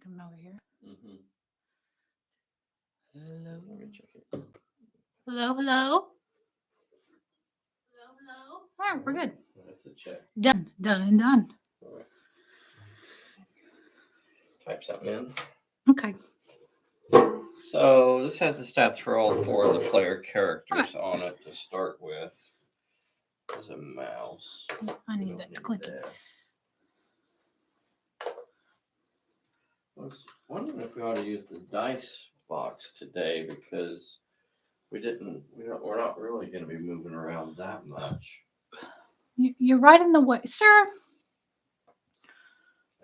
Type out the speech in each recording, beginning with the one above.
Come over here. Mm-hmm. Hello. Let me check it. Hello, hello. Hello, hello. All right, we're good. That's a check. Done, done, and done. All right. Type something in. Okay. So this has the stats for all 4 of the player characters on it to start with. There's a mouse. I need that to click it. I was wondering if we ought to use the dice box today because we're not really going to be moving around that much. You're right in the way, sir.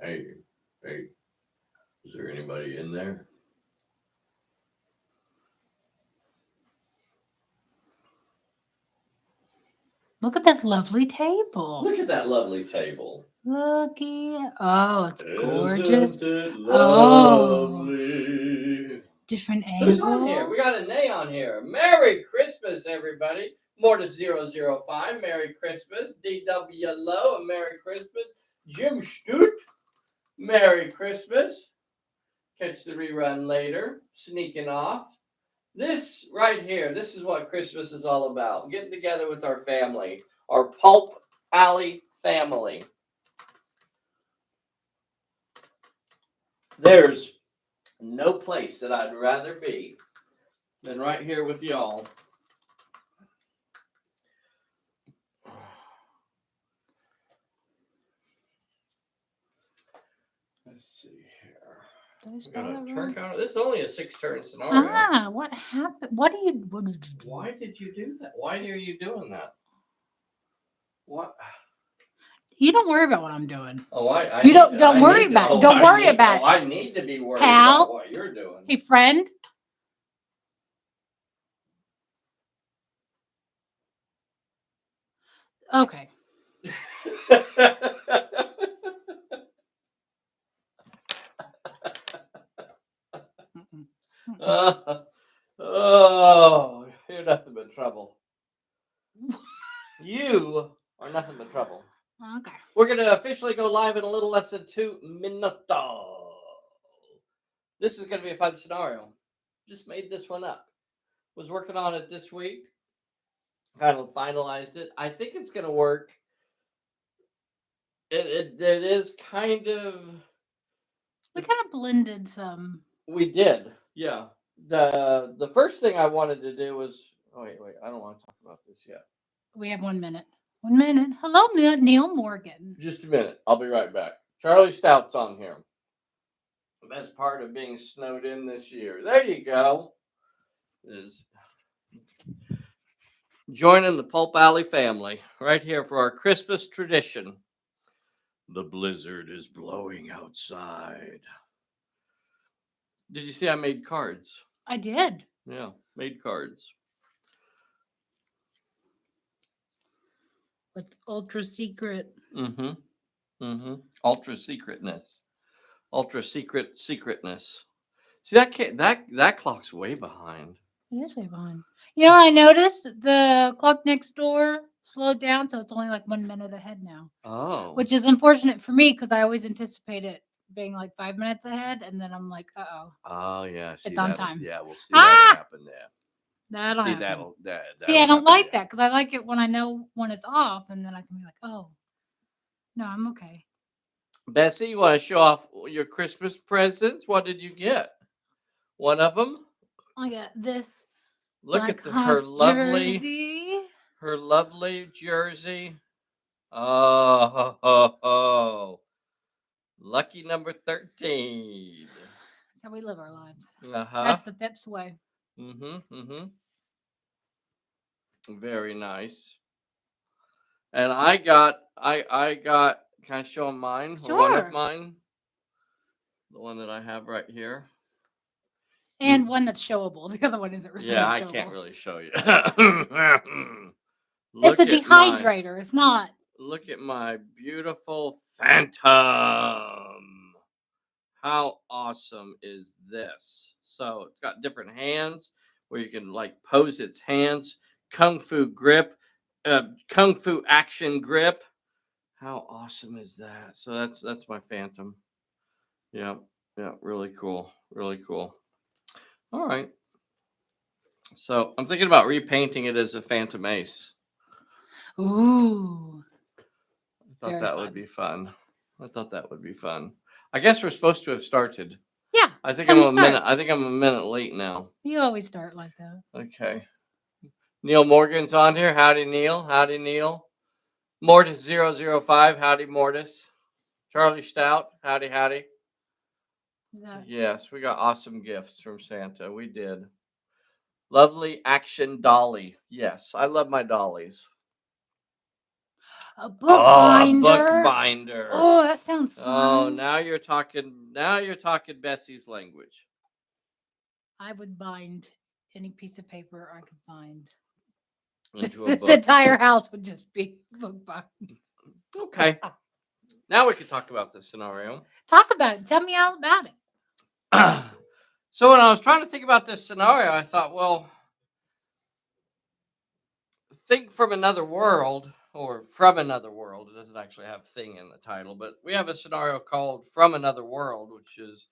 Hey, is there anybody in there? Look at this lovely table. Look at that lovely table. Looky. Oh, it's gorgeous. Isn't it Oh. lovely? Different Who's on angle. here? We got a nay on here. Merry Christmas, everybody. Mortis 005, Merry Christmas. DW Low, a Merry Christmas. Jim Stute, Merry Christmas. Catch the rerun later. Sneaking off. This right here, this is what Christmas is all about. Getting together with our family. Our Pulp Alley family. There's no place that I'd rather be than right here with y'all. Let's see here. Did I We spell got a that turn wrong? counter. This is only a 6-turn scenario. Ah, what happened? What did you do? Why did you do that? Why are you doing that? What? You don't worry about what I'm doing. Oh, I You need don't I worry need to- about it. oh, Don't I worry need- about oh, it. I need to be worried Pal. about what you're doing. Hey, friend. Okay. Mm-mm. Oh, you're nothing but trouble. You are nothing but trouble. Okay. We're going to officially go live in a little less than 2 minutes. This is going to be a fun scenario. Just made this one up. Was working on it this week. Kind of finalized it. I think it's going to work. It is kind of... We kind of blended some. We did, yeah. The first thing I wanted to do was... Oh, wait. I don't want to talk about this yet. We have 1 minute. 1 minute. Hello, Neil Morgan. Just a minute. I'll be right back. Charlie Stout's on here. The best part of being snowed in this year. There you go. Is joining the Pulp Alley family right here for our Christmas tradition. The blizzard is blowing outside. Did you see I made cards? I did. Yeah, made cards. With ultra secret. Ultra secretness. Ultra secretness. See that clock's way behind. It is way behind. You know, I noticed the clock next door slowed down, so it's only like 1 minute ahead now. Oh. Which is unfortunate for me because I always anticipate it being like 5 minutes ahead, and then I'm like, uh-oh. Oh, yeah. See, it's on time. Yeah, we'll see that happen there. That'll see, happen. that'll See, I don't happen like there. that because I like it when I know when it's off, and then I can be like, oh, no, I'm okay. Bessie, you want to show off your Christmas presents? What did you get? One of them? I got this. Look Black at her lovely jersey. Her lovely jersey. Oh, lucky number 13. That's how we live our lives. Uh-huh. That's the Phipps way. Very nice. And I got. Can I show mine? Sure. Or one of mine. The one that I have right here. And one that's showable. The other one isn't really Yeah, I showable. can't really show you. It's a dehydrator. It's not. Look at my beautiful Phantom. How awesome is this? So it's got different hands where you can like pose its hands. Kung Fu grip. Kung Fu action grip. How awesome is that? So that's my Phantom. Yeah. Yeah, really cool. Really cool. All right. So I'm thinking about repainting it as a Phantom Ace. Ooh, I thought very that would fun. be fun. I thought that would be fun. I guess we're supposed to have started. Yeah, I it's think I'm time to a minute. start. I think I'm a minute late now. You always start like that. Okay. Neil Morgan's on here. Howdy, Neil. Howdy, Neil. Mortis005. Howdy, Mortis. Charlie Stout. Howdy, howdy. Is that Yes, we got awesome gifts from Santa. We did. Lovely action dolly. Yes, I love my dollies. a Oh, bookbinder? bookbinder. Oh, that sounds Oh, fun. now you're talking. Now you're talking Bessie's language. I would bind any piece of paper I could find. Into a This book. entire house would just be bookbind. Okay. Now we can talk about this scenario. Talk about it. Tell me all about it. So when I was trying to think about this scenario, I thought, well, think from another world or from another world. It doesn't actually have thing in the title, but we have a scenario called From Another World, which is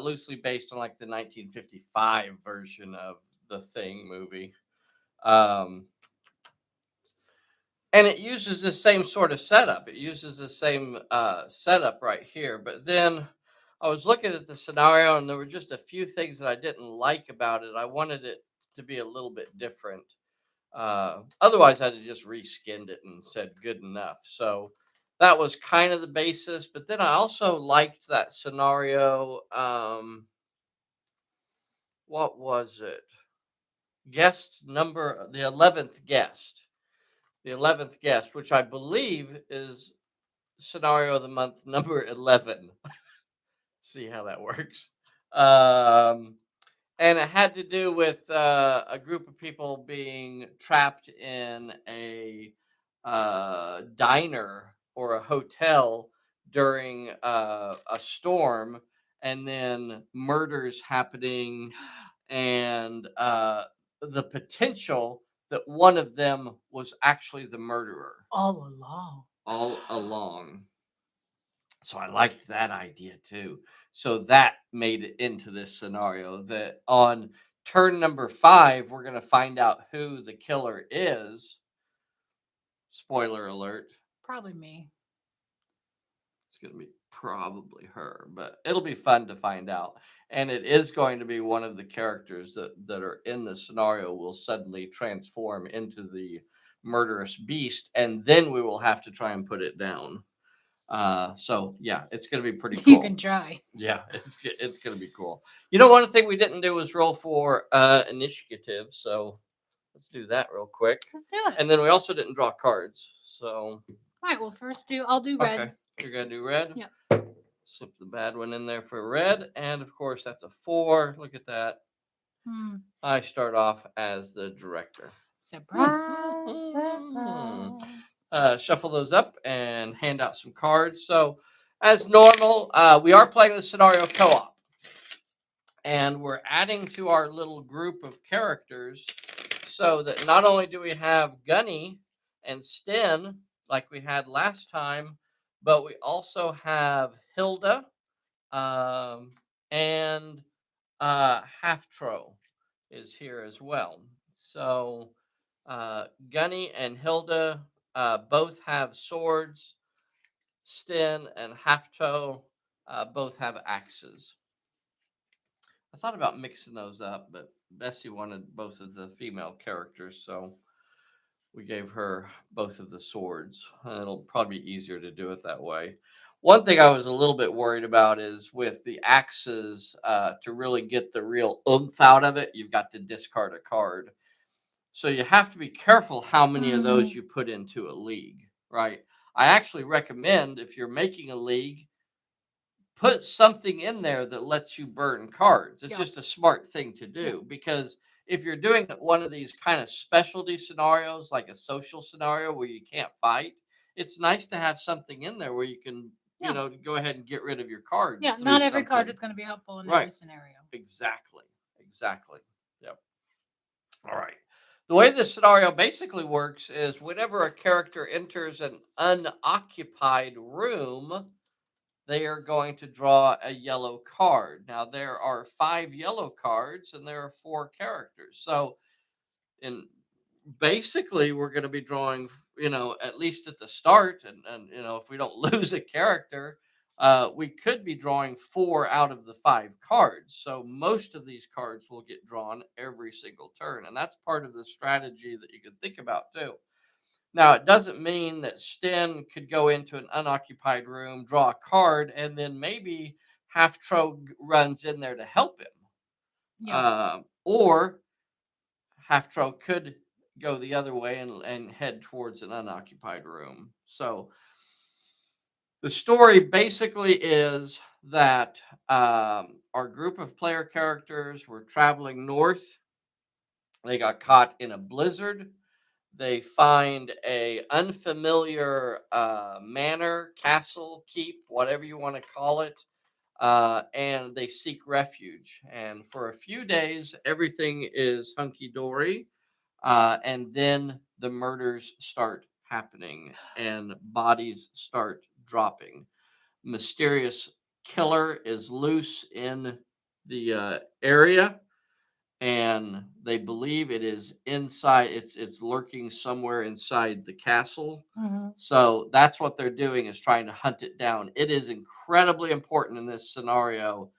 loosely based on like the 1955 version of the Thing movie. Um, and it uses the same sort of setup. It uses the same setup right here. But then I was looking at the scenario, and there were just a few things that I didn't like about it. I wanted it to be a little bit different. Otherwise, I'd have just reskinned it and said good enough. So that was kind of the basis. But then I also liked that scenario. What was it? Guest number, the 11th guest. The 11th guest, which I believe is scenario of the month number 11. See how that works. And it had to do with a group of people being trapped in a diner or a hotel during a storm, and then murders happening, and the potential that one of them was actually the murderer All along. all along. So I liked that idea too. So that made it into this scenario that on turn number 5, we're going to find out who the killer is. Spoiler alert. Probably me. It's going to be probably her, but it'll be fun to find out. And it is going to be one of the characters that are in the scenario will suddenly transform into the murderous beast. And then we will have to try and put it down. So yeah, it's gonna be pretty cool. You can try. Yeah, it's gonna be cool. You know, one thing we didn't do was roll for initiative, so let's do that real quick. Let's do it. And then we also didn't draw cards. So All right. Well, I'll do red. okay, you're gonna do red. Yeah. Slip the bad one in there for red, and of course that's a 4. Look at that. I start off as the director. Surprise! Surprise! Shuffle those up and hand out some cards. So, as normal, we are playing the scenario co-op, and we're adding to our little group of characters so that not only do we have Gunny and Sten like we had last time, but we also have Hilda and Halftro is here as well. So Gunny and Hilda both have swords. Sten and Halfto both have axes. I thought about mixing those up, but Bessie wanted both of the female characters, so we gave her both of the swords. It'll probably be easier to do it that way. One thing I was a little bit worried about is with the axes, to really get the real oomph out of it, you've got to discard a card. So you have to be careful how many of those you put into a league, right? I actually recommend if you're making a league, put something in there that lets you burn cards. It's just a smart thing to do because if you're doing one of these kind of specialty scenarios, like a social scenario where you can't fight, it's nice to have something in there where you can, go ahead and get rid of your cards. Yeah, not every card is going to be helpful in every scenario. Exactly. Yep. All right. The way this scenario basically works is whenever a character enters an unoccupied room, they are going to draw a yellow card. Now, there are 5 yellow cards and there are 4 characters. So, in basically, we're going to be drawing, at least at the start, and if we don't lose a character, we could be drawing 4 out of the 5 cards. So, most of these cards will get drawn every single turn. And that's part of the strategy that you can think about, too. Now, it doesn't mean that Sten could go into an unoccupied room, draw a card, and then maybe Half Trog runs in there to help him. Yeah. Or Half Trog could go the other way and head towards an unoccupied room. So the story basically is that our group of player characters were traveling north. They got caught in a blizzard. They find a unfamiliar manor, castle, keep, whatever you want to call it, and they seek refuge. And for a few days, everything is hunky dory, and then the murders start happening and bodies start dropping. Mysterious killer is loose in the area, and they believe it is inside, it's lurking somewhere inside the castle. Hmm. So that's what they're doing, is trying to hunt it down. It is incredibly important in this scenario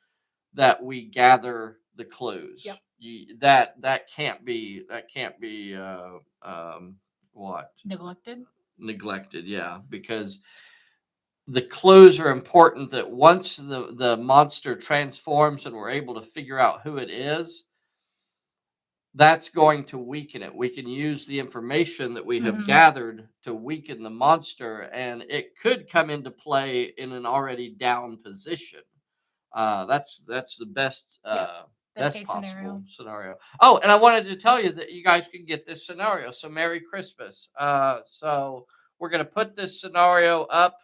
that we gather the clues. Yep. That can't be what Neglected. Yeah, because the clues are important. That once the monster transforms and we're able to figure out who it is, that's going to weaken it. We can use the information that we have Mhm. gathered to weaken the monster, and it could come into play in an already down position. That's the best Best best case possible scenario. scenario. Oh, and I wanted to tell you that you guys can get this scenario. So Merry Christmas. So we're gonna put this scenario up.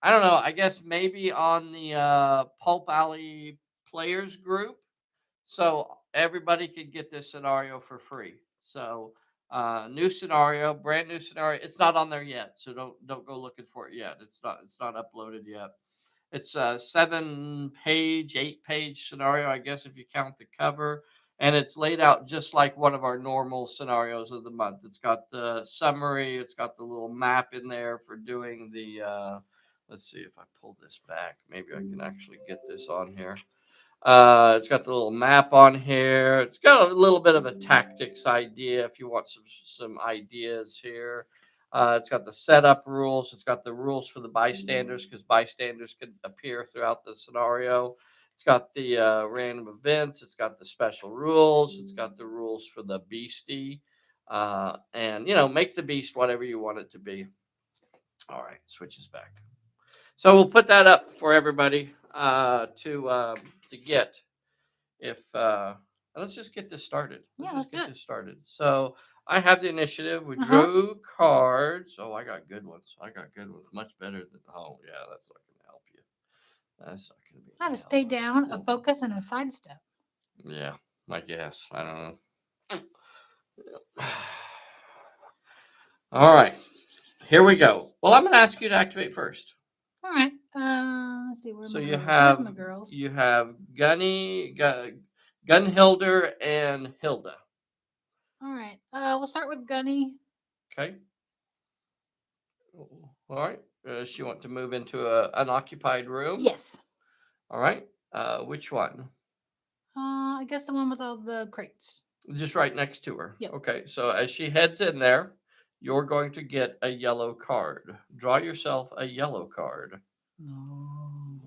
I don't know. I guess maybe on the Pulp Alley Players group, so everybody could get this scenario for free. So new scenario, brand new scenario. It's not on there yet, so don't go looking for it yet. It's not uploaded yet. It's a 7-page, 8-page scenario, I guess, if you count the cover. And it's laid out just like one of our normal scenarios of the month. It's got the summary. It's got the little map in there for doing the. Let's see if I pull this back. Maybe I can actually get this on here. It's got the little map on here. It's got a little bit of a tactics idea if you want some ideas here. It's got the setup rules. It's got the rules for the bystanders, because bystanders could appear throughout the scenario. It's got the random events. It's got the special rules. It's got the rules for the beastie. And, make the beast whatever you want it to be. All right, switches back. So we'll put that up for everybody to get. If Let's just get this started. Let's do it. This started. So I have the initiative. We Uh-huh. drew cards. Oh, I got good ones. Much better than. Oh, yeah, that's not going to help you. That's not going to be. How to stay down, a focus, and a sidestep. Yeah, I guess. I don't know. All right, here we go. Well, I'm going to ask you to activate first. All right. Let's see. So you have my girls. You have Gunhildr and Hilda. All right. We'll start with Gunny. Okay. All right. She want to move into an unoccupied room? Yes. All right. Which one? I guess the one with all the crates. Just right next to her. Yep. Okay. So as she heads in there, you're going to get a yellow card. Draw yourself a yellow card. No.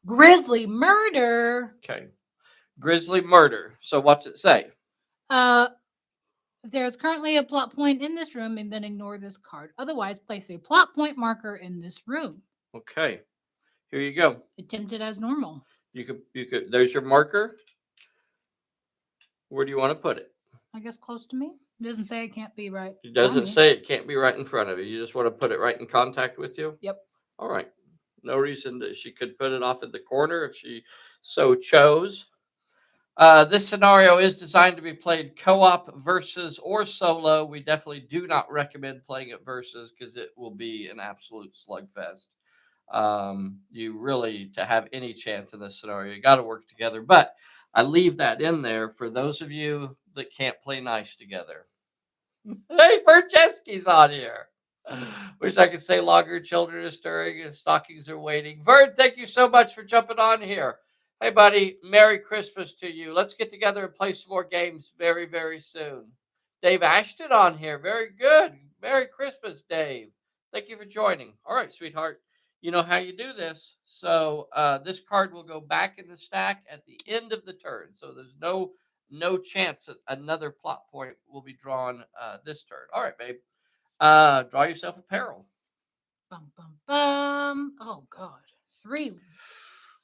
Grisly murder. Okay. Grisly murder. So what's it say? If there is currently a plot point in this room, and then ignore this card. Otherwise, place a plot point marker in this room. Okay. Here you go. Attempt it as normal. You could. There's your marker. Where do you want to put it? I guess close to me. It doesn't say it can't be right. It doesn't say it can't be right in front of you. You just want to put it right in contact with you? Yep. All right. No reason that she could put it off in the corner if she so chose. This scenario is designed to be played co-op, versus, or solo. We definitely do not recommend playing it versus, because it will be an absolute slugfest. You really, to have any chance in this scenario, you got to work together. But I leave that in there for those of you that can't play nice together. Hey, Franceschi's on here. Wish I could say longer. Children are stirring and stockings are waiting. Vern, thank you so much for jumping on here. Hey, buddy, Merry Christmas to you. Let's get together and play some more games very, very soon. Dave Ashton on here. Very good. Merry Christmas, Dave. Thank you for joining. All right, sweetheart. You know how you do this. So this card will go back in the stack at the end of the turn. So there's no chance that another plot point will be drawn this turn. All right, babe. Draw yourself a peril. Bum, bum, bum. Oh, God. 3.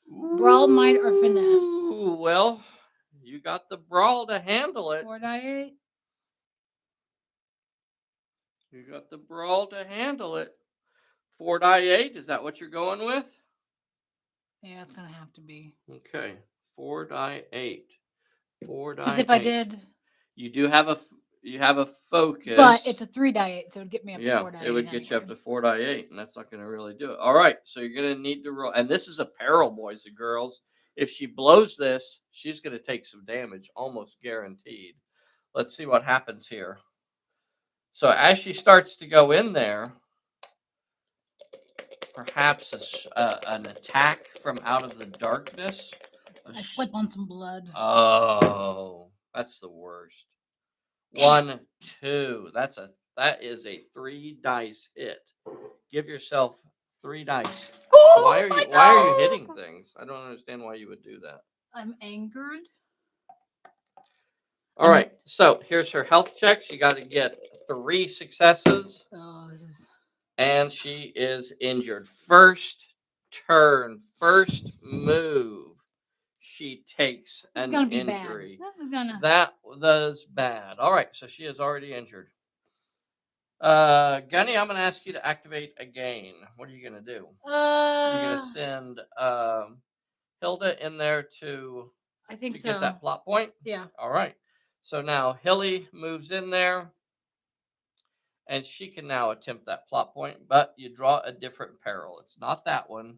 Brawl, might, or finesse? Ooh, well, you got the brawl to handle it. 4 die 8. You got the brawl to handle it. 4 die 8. Is that what you're going with? Yeah, it's going to have to be. Okay. 4 die 8. 4 die 8. Because if I did. You do have a focus. But it's a 3 die 8, so it would get me up to 4 die 8. It would get you up to 4 die 8, and that's not going to really do it. All right, so you're going to need to roll. And this is a peril, boys and girls. If she blows this, she's going to take some damage, almost guaranteed. Let's see what happens here. So as she starts to go in there, perhaps an attack from out of the darkness. I slip on some blood. Oh, that's the worst. 1, 2. That is a 3 dice hit. Give yourself 3 dice. Oh, why are you hitting things? I don't understand why you would do that. I'm angered. All right. So here's her health check. She got to get 3 successes. Oh, this is. And she is injured. First turn, first move. She takes an injury. This is gonna. That was bad. All right, so she is already injured. Gunny, I'm going to ask you to activate again. What are you going to do? You're going to send Hilda in there to get that plot point? Yeah. All right. So now Hilly moves in there, and she can now attempt that plot point, but you draw a different peril. It's not that one.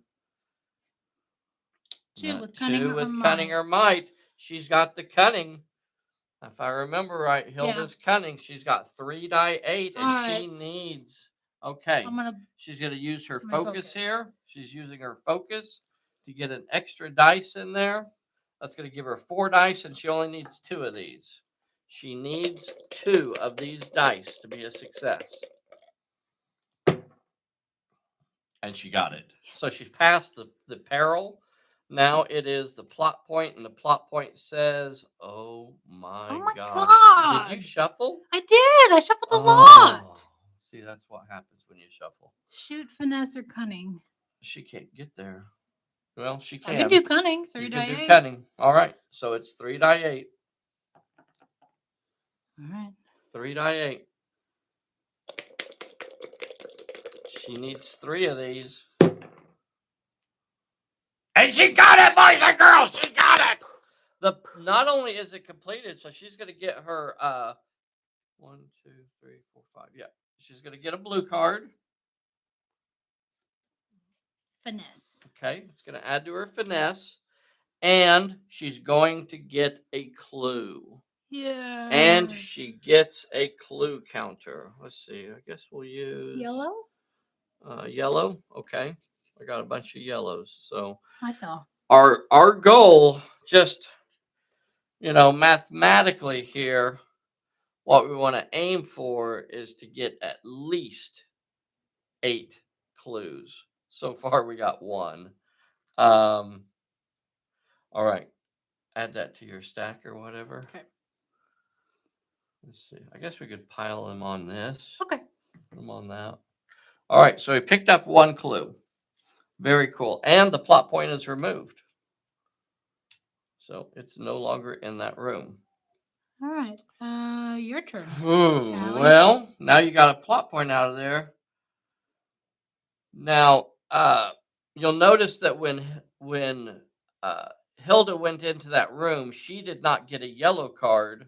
2 with cunning, cunning or might. She's got the cunning. If I remember right, Hilda's cunning. She's got 3 die 8, and she needs. Okay. She's going to use her focus here. She's using her focus to get an extra dice in there. That's going to give her 4 dice, and she only needs 2 of these. She needs 2 of these dice to be a success. And she got it. So she passed the peril. Now it is the plot point, and the plot point says, oh my gosh. Did you shuffle? I did. I shuffled a lot. See, that's what happens when you shuffle. Shoot, finesse, or cunning. She can't get there. Well, she can. I can do cunning. 3 die 8. You can do cunning. All right. So it's 3 die 8. All right. 3 die 8. She needs 3 of these. And she got it, boys and girls. She got it. Not only is it completed, so she's going to get her 1, 2, 3, 4, 5. Yeah, she's going to get a blue card. Finesse. Okay, it's going to add to her finesse, and she's going to get a clue. Yeah. And she gets a clue counter. Let's see. I guess we'll use yellow. Yellow. Okay. I got a bunch of yellows. So I saw. Our goal, just mathematically here, what we want to aim for is to get at least 8 clues. So far we got 1. All right. Add that to your stack or whatever. Okay. Let's see. I guess we could pile them on this. Okay. Put them on that. All right. So we picked up 1 clue. Very cool. And the plot point is removed. So it's no longer in that room. All right. Your turn. Well, now you got a plot point out of there. Now, you'll notice that when Hilda went into that room, she did not get a yellow card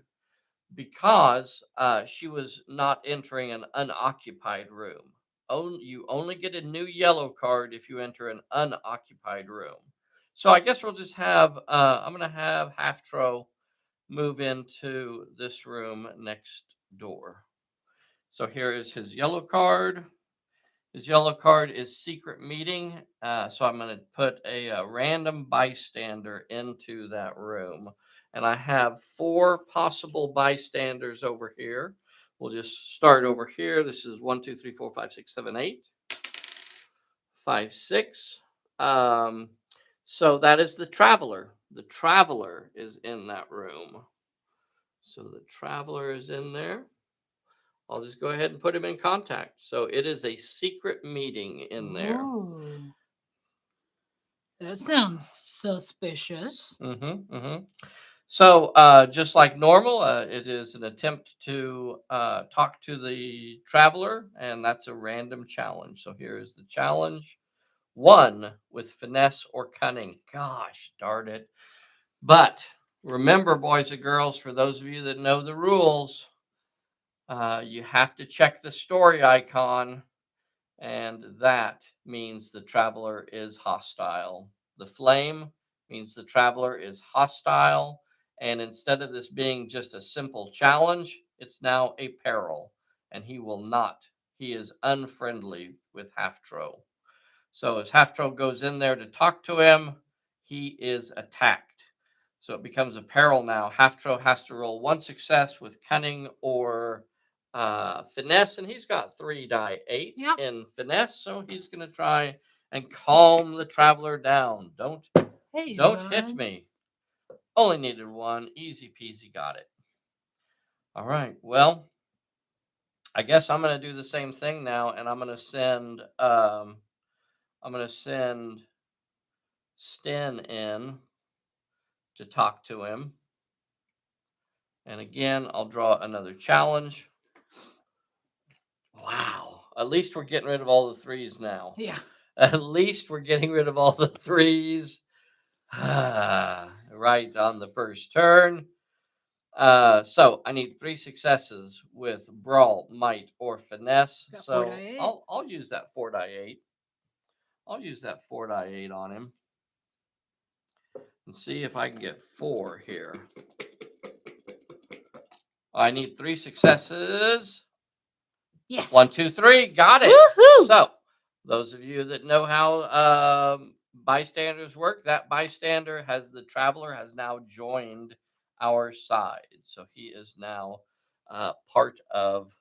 because she was not entering an unoccupied room. you only get a new yellow card if you enter an unoccupied room. So I guess we'll just have I'm gonna have Halftro move into this room next door. So here is his yellow card. His yellow card is secret meeting. So I'm going to put a random bystander into that room. And I have 4 possible bystanders over here. We'll just start over here. This is 1, 2, 3, 4, 5, 6, 7, 8, 5, 6. So that is the traveler. The traveler is in that room. So the traveler is in there. I'll just go ahead and put him in contact. So it is a secret meeting in there. Ooh. That sounds suspicious. So just like normal, it is an attempt to talk to the traveler, and that's a random challenge. So here is the challenge. 1 with finesse or cunning. Gosh darn it. But remember, boys and girls, for those of you that know the rules, you have to check the story icon, and that means the traveler is hostile. The flame means the traveler is hostile, and instead of this being just a simple challenge, it's now a peril, and he is unfriendly with Halftro. So as Halftro goes in there to talk to him, he is attacked. So it becomes a peril now. Halftro has to roll 1 success with cunning or finesse, and he's got 3 die 8 in finesse, so he's going to try and calm the traveler down. Don't hit me. Only needed 1. Easy peasy, got it. All right. Well, I guess I'm going to do the same thing now, and I'm going to send Sten in to talk to him. And again, I'll draw another challenge. Wow. At least we're getting rid of all the 3s now. Yeah. At least we're getting rid of all the 3s. Right on the first turn. So I need 3 successes with brawl, might, or finesse. Got 4 So die 8. I'll use that 4 die 8. I'll use that 4 die 8 on him. And see if I can get 4 here. I need 3 successes. Yes. 1, 2, 3. Got it. Woo-hoo! So those of you that know how bystanders work, that bystander the traveler has now joined our side. So he is now part of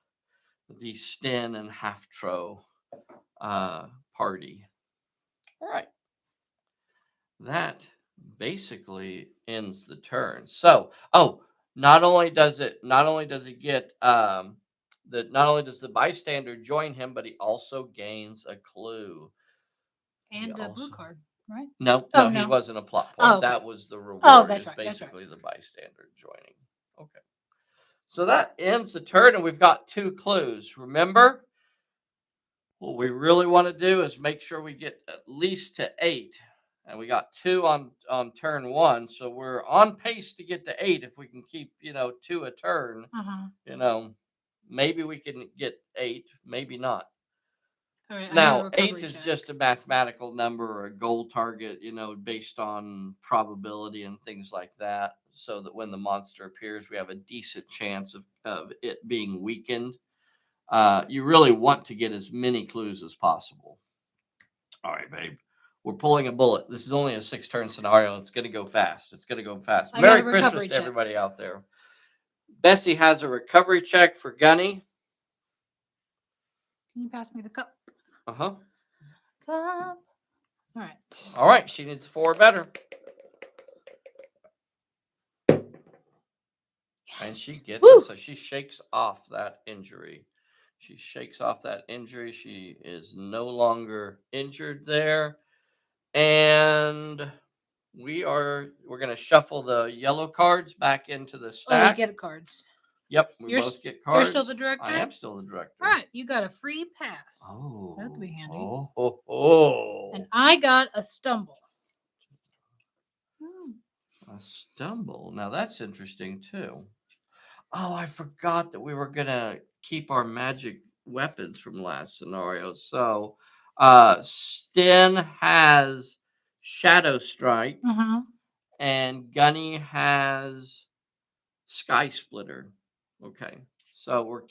the Sten and Halftro party. All right. That basically ends the turn. So, not only does the bystander join him, but he also gains a clue. And a blue card, right? No, Oh, he no. wasn't a plot point. Oh, okay. That was the reward. Oh, that's is right. That's basically the bystander joining. Okay. So that ends the turn, and we've got 2 clues. Remember, what we really want to do is make sure we get at least to 8. And we got 2 on turn 1, so we're on pace to get to 8 if we can keep 2 a turn. Maybe we can get 8, maybe not. All right, Now 8 is just a mathematical number or a goal target, based on probability and things like that, so that when the monster appears, we have a decent chance of it being weakened. You really want to get as many clues as possible. All right, babe. We're pulling a bullet. This is only a 6-turn scenario. It's going to go fast. Merry Christmas to everybody out there. Bessie has a recovery check for Gunny. Can you pass me the cup? Uh-huh. Cup. All right. She needs 4 better. Yes. And she gets it. So she shakes off that injury. She is no longer injured there. And we're going to shuffle the yellow cards back into the stack. Oh, we get cards. Yep, we both get cards. You're still the director? I am still the director. All right, you got a free pass. Oh. That could be handy. Oh. And I got a stumble. A stumble. Now that's interesting too. Oh, I forgot that we were going to keep our magic weapons from last scenario. So Sten has Shadow Strike and Gunny has Sky Splitter. Okay. So we're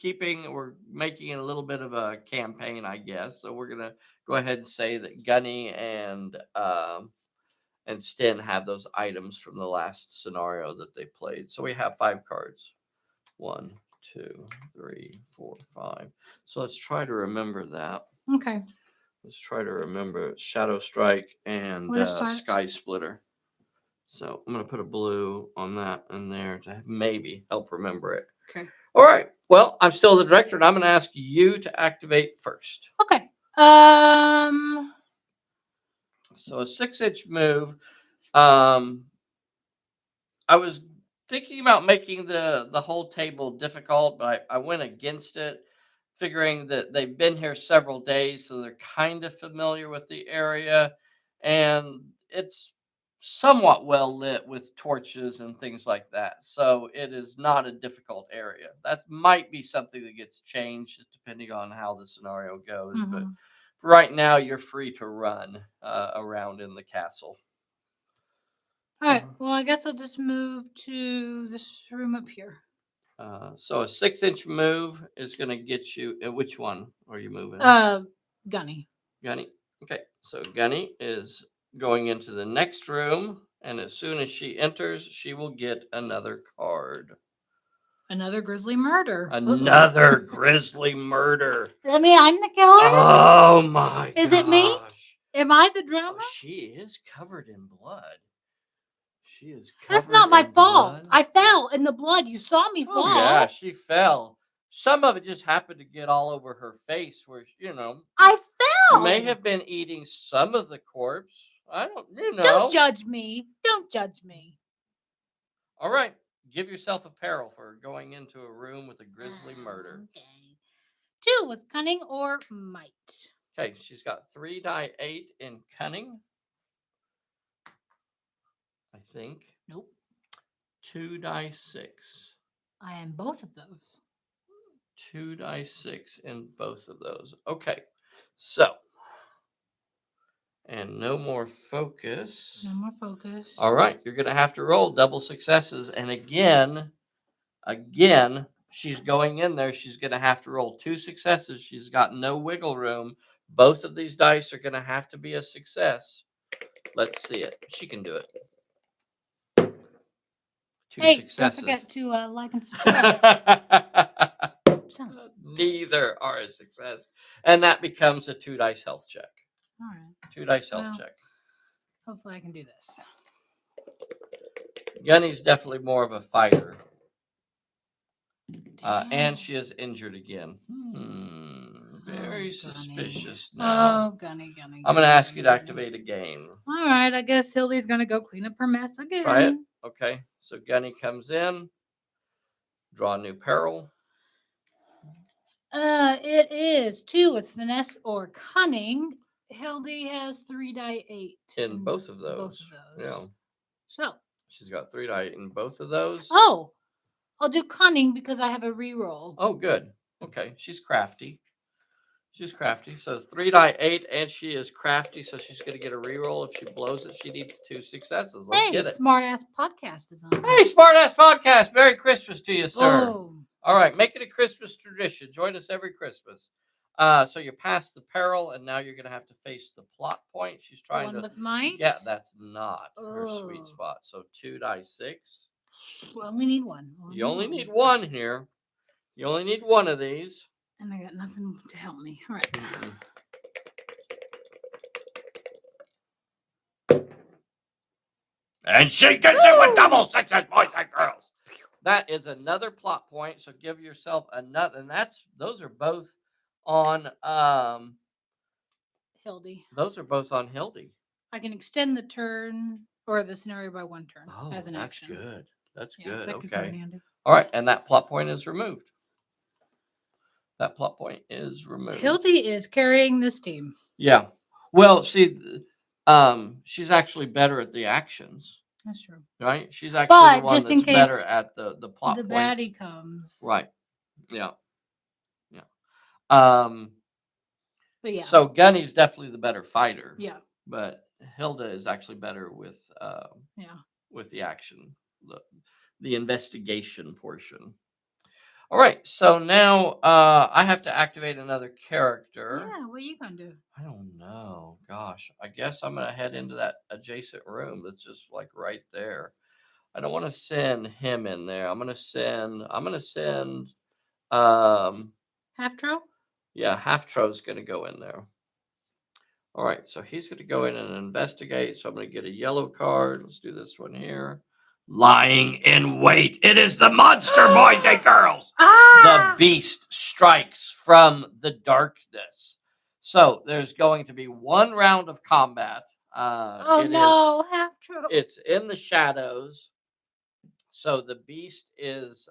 making it a little bit of a campaign, I guess. So we're gonna go ahead and say that Gunny and Sten have those items from the last scenario that they played. So we have 5 cards. 1, 2, 3, 4, 5. So let's try to remember that. Okay. Let's try to remember Shadow Strike and Sky Splitter. So I'm going to put a blue on that in there to maybe help remember it. Okay. All right. Well, I'm still the director, and I'm going to ask you to activate first. Okay. So a 6-inch move. I was thinking about making the whole table difficult, but I went against it, figuring that they've been here several days, so they're kind of familiar with the area, and it's somewhat well lit with torches and things like that. So it is not a difficult area. That might be something that gets changed depending on how the scenario goes. But for right now, you're free to run around in the castle. All right. Well, I guess I'll just move to this room up here. So a 6-inch move is going to get you. Which one are you moving? Gunny. Gunny. Okay. So Gunny is going into the next room, and as soon as she enters, she will get another card. Another grisly murder. Another grisly murder. I mean, I'm the killer. Oh my! Is it me? Am I the drama? Oh, she is covered in blood. She is covered. That's not my fault. Blood. I fell in the blood. You saw me fall. Yeah, she fell. Some of it just happened to get all over her face, where I fell. You may have been eating some of the corpse. I don't. Don't judge me. Don't judge me. All right. Give yourself a peril for going into a room with a grisly murder. Okay. 2 with cunning or might. Okay, she's got 3 die 8 in cunning. I think. Nope. 2 die 6. I am both of those. 2 die 6 in both of those. Okay, so. And no more focus. No more focus. All right, you're going to have to roll double successes. And again, she's going in there. She's going to have to roll 2 successes. She's got no wiggle room. Both of these dice are going to have to be a success. Let's see it. She can do it. 2 successes. Don't forget to like and subscribe. Neither are a success. And that becomes a 2 dice health check. All right. 2 dice health check. Hopefully I can do this. Gunny's definitely more of a fighter. And she is injured again. Very suspicious now. Oh, Gunny. I'm going to ask you to activate again. All right. I guess Hildy's going to go clean up her mess again. Try it. Okay. So Gunny comes in. Draw a new peril. It is 2 with finesse or cunning. Hildy has 3 die 8 in both of those. Yeah. So she's got 3 die in both of those. Oh, I'll do cunning because I have a reroll. Oh, good. Okay, she's crafty. So 3 die 8, and she is crafty, so she's going to get a reroll. If she blows it, she needs 2 successes. Let's get it. Smart Ass Podcast is on. Hey, Smart Ass Podcast. Merry Christmas to you, sir. Oh. All right, make it a Christmas tradition. Join us every Christmas. So you're past the peril, and now you're going to have to face the plot point. She's trying to. With might? Yeah, that's not her sweet spot. So 2 die 6. Well, we need 1. You only need 1 here. You only need 1 of these. And I got nothing to help me. All right. And she gets it with double success, boys and girls. That is another plot point. So give yourself another, and those are both on Hildy. Those are both on Hildy. I can extend the turn or the scenario by 1 turn as an action. Good. That's good. That Okay. All right, and that plot point is removed. Hildy is carrying this team. Yeah. Well, she's actually better at the actions. That's true. Right? She's actually the one that's better at the plot the points. baddie comes. Right. Yeah. But yeah. So Gunny's definitely the better fighter. Yeah. But Hilda is actually better with the action, the investigation portion. All right, so now I have to activate another character. Yeah, what are you gonna do? I don't know. Gosh, I guess I'm gonna head into that adjacent room that's just like right there. I don't want to send him in there. I'm gonna send. Half-tro? Yeah, Half-tro's gonna go in there. All right, so he's gonna go in and investigate. So I'm gonna get a yellow card. Let's do this one here. Lying in wait. It is the monster, boys and girls. The beast strikes from the darkness. So there's going to be one round of combat. Half-tro. It's in the shadows. So the beast is.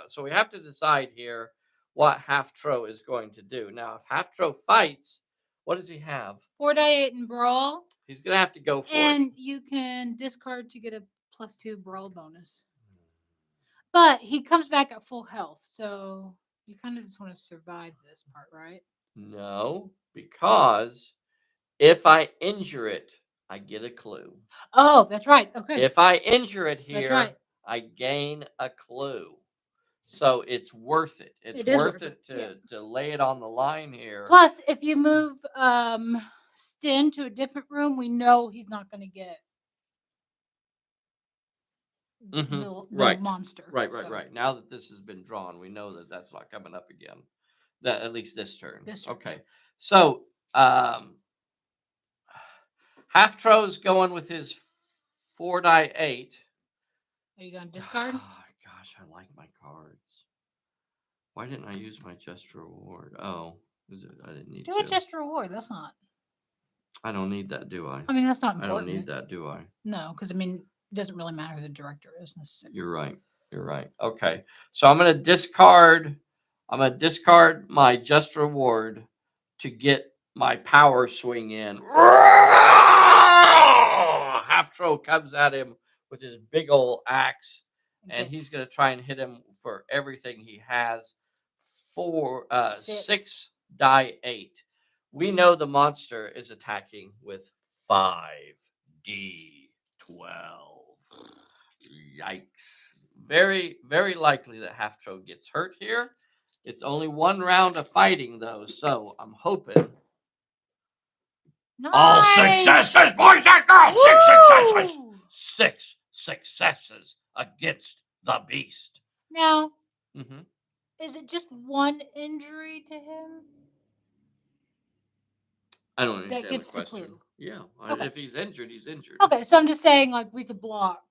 So we have to decide here what Half-tro is going to do. Now, if Half-tro fights, what does he have? 4 die 8 and brawl. He's gonna have to go for it. And you can discard to get a +2 brawl bonus. But he comes back at full health, so you kind of just want to survive this part, right? No, because if I injure it, I get a clue. Oh, that's right. Okay. If I injure it here, right. I gain a clue. So it's worth it. It's worth it to lay it on the line here. Plus, if you move Sten to a different room, we know he's not going to get the monster. Right. Now that this has been drawn, we know that that's not coming up again. That at least this turn. Okay. So Half-tro's going with his 4 die 8. Are you going to discard? Oh, gosh, I like my cards. Why didn't I use my just reward? Oh, I didn't need to. Do a just reward. That's not. I don't need that, do I? I mean, that's not important. I don't need that, do I? No, because I mean, it doesn't really matter who the director is necessarily. You're right. Okay, so I'm gonna discard. I'm gonna discard my just reward to get my power swing in. Half-tro comes at him with his big old axe, and he's gonna try and hit him for everything he has. 6 die 8. We know the monster is attacking with 5d12. Yikes. Very, very likely that Half-tro gets hurt here. It's only one round of fighting, though, so I'm hoping. Nice. All successes, boys and girls! Woo! 6 successes against the beast. Now, is it just one injury to him? I don't understand that gets the question. The clue. Yeah, okay. If he's injured, he's injured. Okay, so I'm just saying, like, we could block,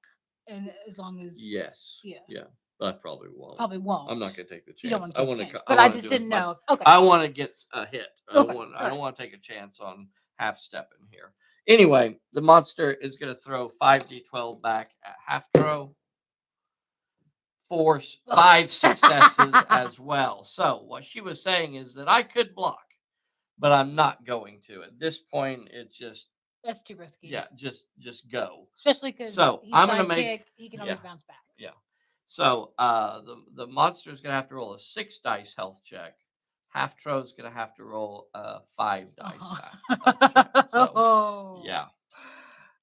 and as long as yes, yeah, I probably won't. Probably won't. I'm not gonna take the chance. You don't want to take a chance, but I just didn't know. Okay, I want to get a hit. I don't want to take a chance on half-stepping here. Anyway, the monster is gonna throw 5d12 back at Half-tro. 5 successes as well. So what she was saying is that I could block, but I'm not going to. At this point, it's just that's too risky. Yeah, just go. Especially because I'm gonna make. He can always bounce back. Yeah. So the monster is gonna have to roll a 6 dice health check. Half-tro is gonna have to roll a 5 dice health check. So, yeah.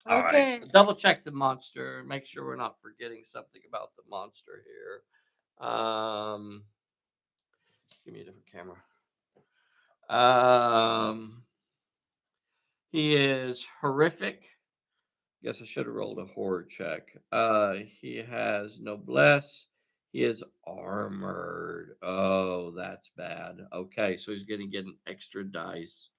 All right. Double check the monster. Make sure we're not forgetting something about the monster here. Give me a different camera. He is horrific. Guess I should have rolled a horror check. He has noblesse. He is armored. Oh, that's bad. Okay, so he's going to get an extra dice.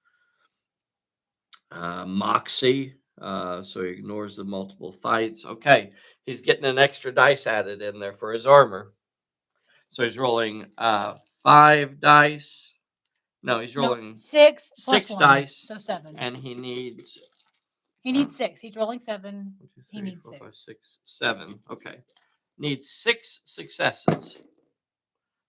Moxie. So he ignores the multiple fights. Okay, he's getting an extra dice added in there for his armor. So he's rolling 5 dice. No, he's rolling 6 dice. So 7. And he needs 6. He's rolling 7. 1, 2, 3, he needs 4, 6. 5, 6, 7. Okay. Needs 6 successes.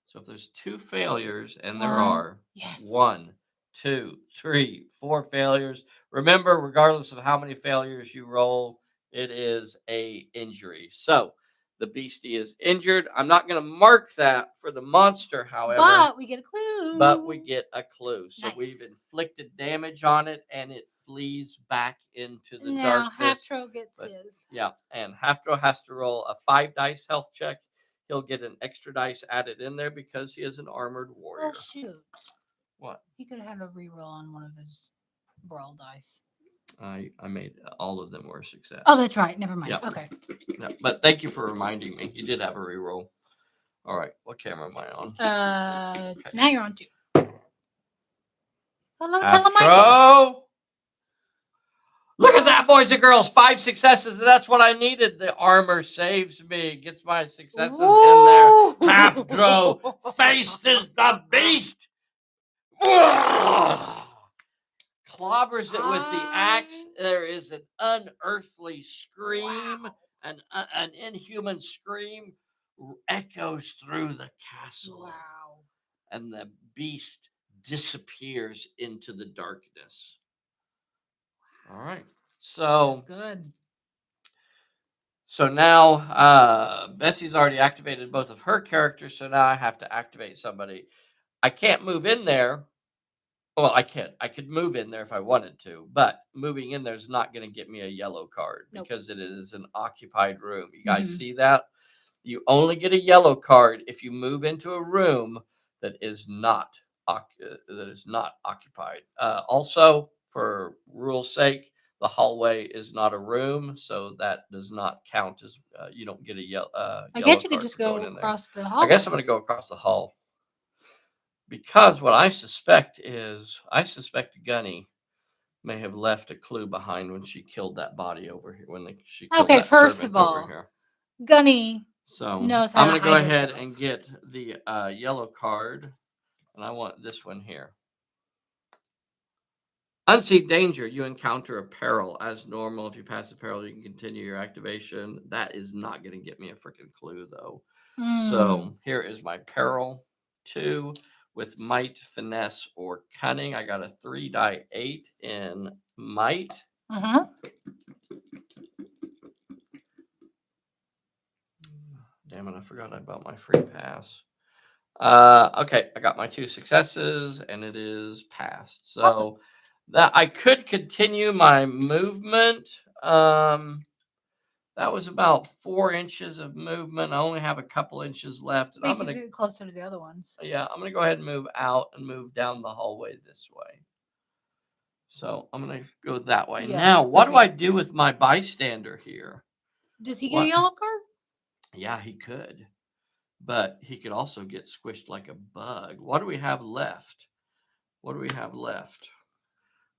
So if there's 2 failures, and there are 1, 2, 3, 4 failures. Remember, regardless of how many failures you roll, it is a injury. So The beastie is injured. I'm not going to mark that for the monster, however. But we get a clue. But we get a clue. So Nice. we've inflicted damage on it, and it flees back into the now darkness. Halftro gets But, his. yeah, and Halftro has to roll a 5 dice health check. He'll get an extra dice added in there because he is an armored warrior. Oh shoot! What? He could have a reroll on one of his brawl dice. I made all of them were a success. Oh, that's right. Never mind. Yeah. Okay. Yeah, but thank you for reminding me. You did have a reroll. All right. What camera am I on? Okay. Now you're on 2. Hello, Telemachus. Halftro. Look at that, boys and girls. 5 successes. That's what I needed. The armor saves me. Gets my successes in there. Halftro faces the beast. Clobbers it with the axe. There is an unearthly scream. An inhuman scream echoes through the castle. Wow. And the beast disappears into the darkness. All right. So That's good. So now Bessie's already activated both of her characters, so now I have to activate somebody. I can't move in there. Well, I can. I could move in there if I wanted to, but moving in there is not going to get me a yellow card because it is an occupied room. You guys see that? You only get a yellow card if you move into a room that is not occupied. Also, for rule's sake, the hallway is not a room, so that does not count as you don't get a yellow. I guess you could just go across the hall. I guess I'm going to go across the hall because what I suspect Gunny may have left a clue behind when she killed that body over here. She killed that first servant of all, over here. Gunny So knows how I'm going to to go hide ahead herself. and get the yellow card, and I want this one here. Unseen danger. You encounter a peril as normal. If you pass the peril, you can continue your activation. That is not going to get me a freaking clue, though. So here is my peril 2 with might, finesse, or cunning. I got a 3-die-8 in might. Damn it, I forgot about my free pass. Okay, I got my 2 successes, and it is passed. So awesome. That I could continue my movement. That was about 4 inches of movement. I only have a couple inches left. And I'm going to get closer to the other ones. Yeah, I'm going to go ahead and move out and move down the hallway this way. So I'm going to go that way. Yeah, now, what do I do with my bystander here? Does he get a yellow card? Yeah, he could. But he could also get squished like a bug. What do we have left?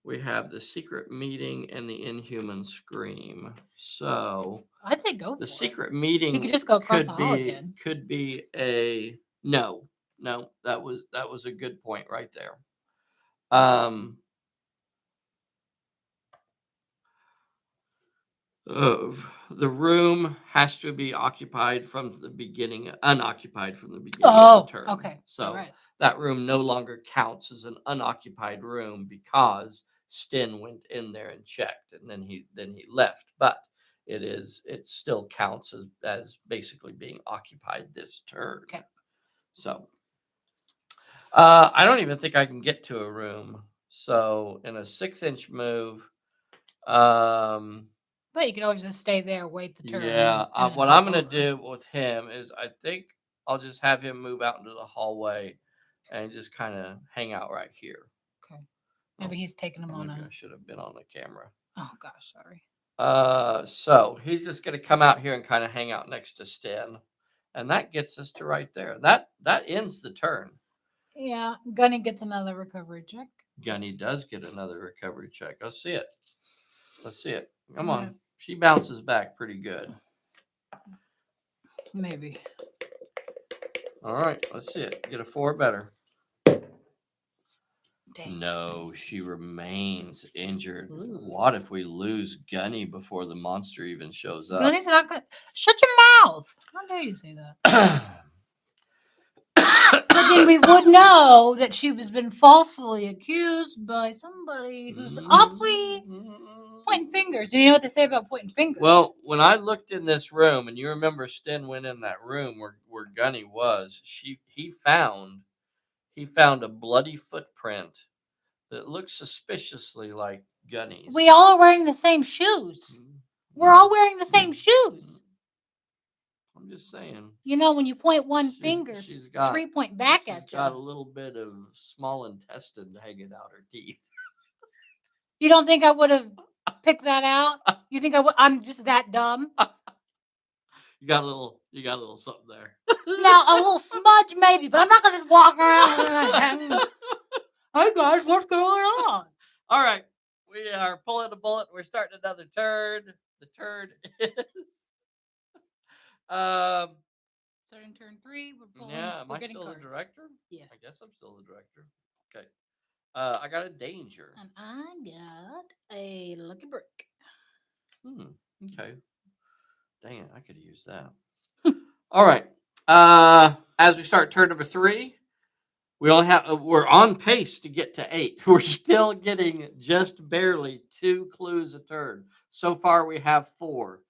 We have the secret meeting and the inhuman scream. So I'd say go for the secret meeting. You could just go across the hall again. Could be a no. That was a good point right there. The room has to be unoccupied from the beginning of the turn. Okay. So that room no longer counts as an unoccupied room because Sten went in there and checked, and then he left. But it still counts as basically being occupied this turn. Okay. So I don't even think I can get to a room. So in a 6-inch move, but you could always just stay there, wait the turn. Yeah. What I'm going to do with him is I think I'll just have him move out into the hallway and just kind of hang out right here. Okay. Maybe he's taking him on I should have been on the camera. Oh, gosh, sorry. So he's just going to come out here and kind of hang out next to Sten. And that gets us to right there. That ends the turn. Yeah. Gunny gets another recovery check. Gunny does get another recovery check. Let's see it. Come on. She bounces back pretty good. Maybe. All right. Let's see it. Get a 4 better. Dang. No, she remains injured. Ooh. What if we lose Gunny before the monster even shows up? Gunny's not going to... Shut your mouth. How dare you say that? But then we would know that she was been falsely accused by somebody who's awfully pointing fingers. And you know what they say about pointing fingers? Well, when I looked in this room, and you remember Sten went in that room where Gunny was, he found a bloody footprint that looks suspiciously like Gunny's. We all are wearing the same shoes. We're all wearing the same shoes. I'm just saying. You know, when you point one finger, she's got 3 point back at you. She's got a little bit of small intestine hanging out her teeth. You don't think I would have picked that out? You think I'm just that dumb? You got a little something there. Now, a little smudge maybe, but I'm not going to just walk around. Hey guys, what's going on? All right. We are pulling a bullet. We're starting another turn. The turn is starting turn 3. We're pulling. Yeah, am we're I getting still cards. the director? Yeah. I guess I'm still the director. Okay. I got a danger. And I got a lucky brick. Okay. Dang it, I could use that. All right. As we start turn number 3, we're on pace to get to 8. We're still getting just barely 2 clues a turn. So far we have 4.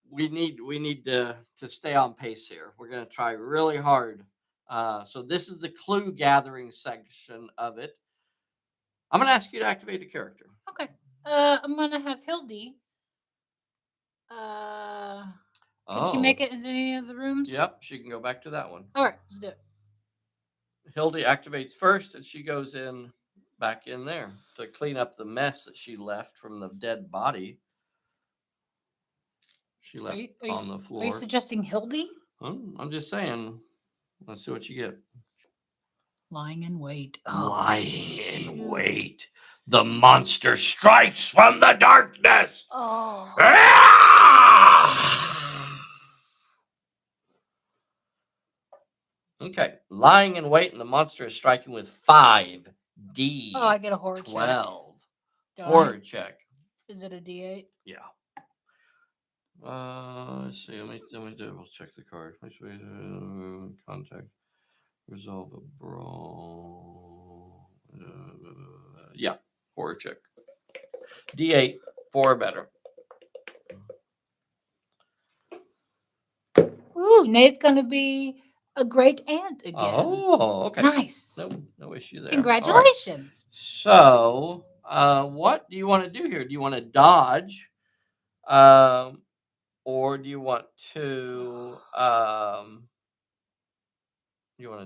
We need to stay on pace here. We're going to try really hard. So this is the clue gathering section of it. I'm going to ask you to activate a character. Okay. I'm going to have Hildy. Can she make it into any of the rooms? Yep, she can go back to that one. All right, let's do it. Hildy activates first, and she goes back in there to clean up the mess that she left from the dead body. She left on the floor. Are you suggesting Hildy? I'm just saying. Let's see what you get. Lying in wait. Lying in wait. The monster strikes from the darkness. Oh. Okay. Lying in wait, and the monster is striking with 5D. Oh, I get a horror 12. check. Horror check. Is it a D8? Yeah. Let's see. Let me double check the card. Contact. Resolve a brawl. Yeah. Horror check. D8. 4 or better. Ooh, Nate's gonna be a great aunt again. Oh, okay. Nice. No issue there. Congratulations. Right. So, what do you want to do here? Do you want to dodge? Or do you want to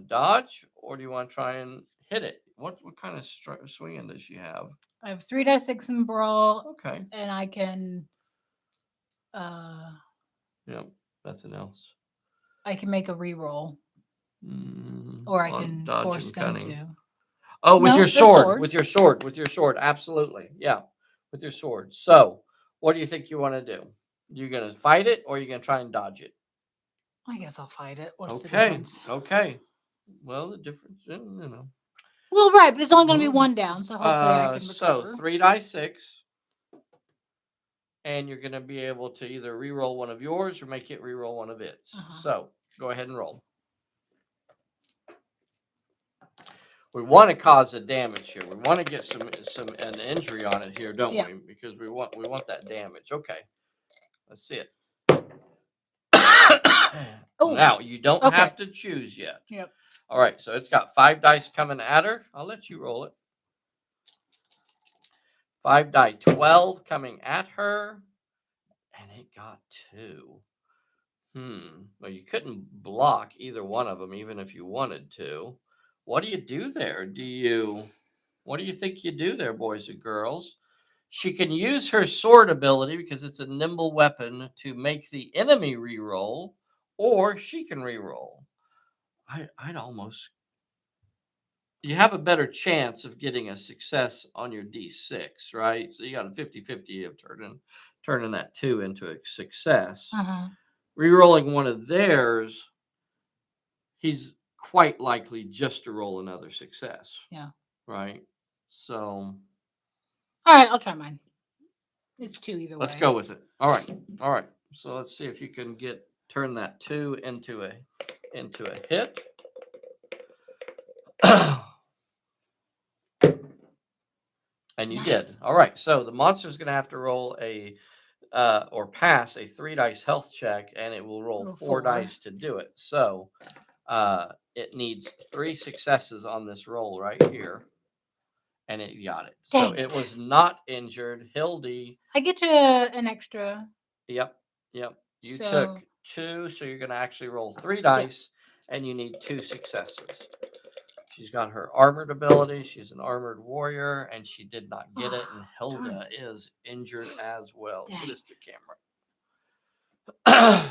dodge, or do you want to try and hit it? What kind of swinging does she have? I have 3 dice 6 in brawl. Okay. And I can Yep. Nothing else. I can make a reroll. Or I can force them to. Oh, with your sword. With your sword. Absolutely. Yeah. With your sword. So, what do you think you want to do? You going to fight it, or are you going to try and dodge it? I guess I'll fight it. What's the difference? Okay. Well, the difference, you know. Well, right, but it's only going to be 1 down, so hopefully I can recover. So 3 dice 6, and you're going to be able to either re-roll one of yours or make it re-roll one of its. So go ahead and roll. We want to cause a damage here. We want to get an injury on it here, don't we? Because we want that damage. Okay, let's see it. Now you don't have to choose yet. Yep. All right, so it's got 5 dice coming at her. I'll let you roll it. 5 die 12 coming at her, and it got 2. Well, you couldn't block either one of them, even if you wanted to. What do you do there? What do you think you do there, boys and girls? She can use her sword ability because it's a nimble weapon to make the enemy re-roll, or she can re-roll. I'd almost. You have a better chance of getting a success on your D6, right? So you got a 50-50 of turning that 2 into a success. Re-rolling one of theirs, he's quite likely just to roll another success. Yeah. Right? So. All right, I'll try mine. It's 2 either way. Let's go with it. All right. So let's see if you can turn that 2 into a hit. And you Nice. did. All right. So the monster's going to have to roll or pass a 3 dice health check, and it will roll Roll 4 4. dice to do it. So it needs 3 successes on this roll right here, and it got it. So Dang it it. was not injured. Hildy, I get you an extra. yep. You So- took 2, so you're going to actually roll 3 dice, and you need 2 successes. She's got her armored ability. She's an armored warrior, and she did not get it. And Hilda is injured as well. Dang. Get us to camera.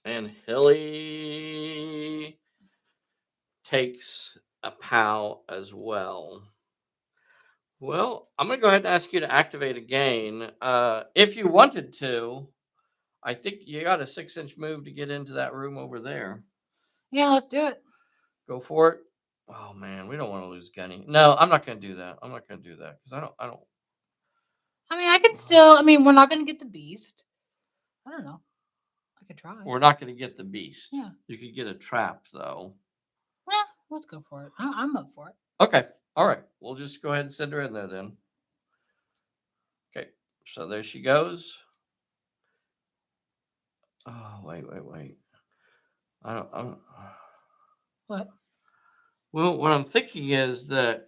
And Hilly takes a POW as well. Well, I'm going to go ahead and ask you to activate again. If you wanted to, I think you got a 6-inch move to get into that room over there. Yeah, let's do it. Go for it. Oh man, we don't want to lose Gunny. No, I'm not going to do that. I'm not going to do that because I don't. I mean, I can still. I mean, we're not going to get the beast. I don't know. I could try. We're not going to get the beast. Yeah. You could get a trap though. Yeah, let's go for it. I'm up for it. Okay. All right. We'll just go ahead and send her in there then. Okay. So there she goes. Oh wait. I don't. What? Well, what I'm thinking is that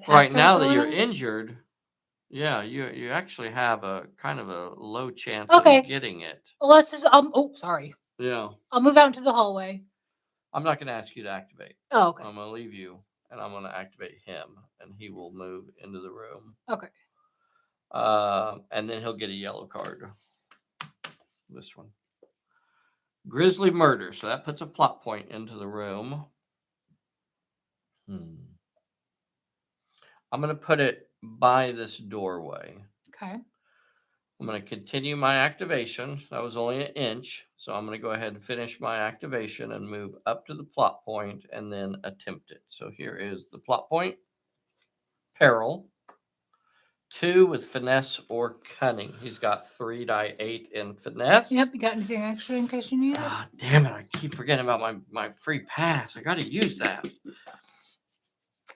Right now that you're injured, yeah, you actually have a kind of a low chance Okay. of getting it. Well, let's just. Oh, sorry. Yeah. I'll move out into the hallway. I'm not going to ask you to activate. Oh, okay. I'm going to leave you, and I'm going to activate him, and he will move into the room. Okay. And then he'll get a yellow card. This one. Grisly murder. So that puts a plot point into the room. I'm going to put it by this doorway. Okay. I'm going to continue my activation. That was only an inch. So I'm going to go ahead and finish my activation and move up to the plot point and then attempt it. So here is the plot point. Peril. 2 with finesse or cunning. He's got 3 die 8 in finesse. Yep. You got anything extra in case you need it? Ah, damn it. I keep forgetting about my free pass. I got to use that.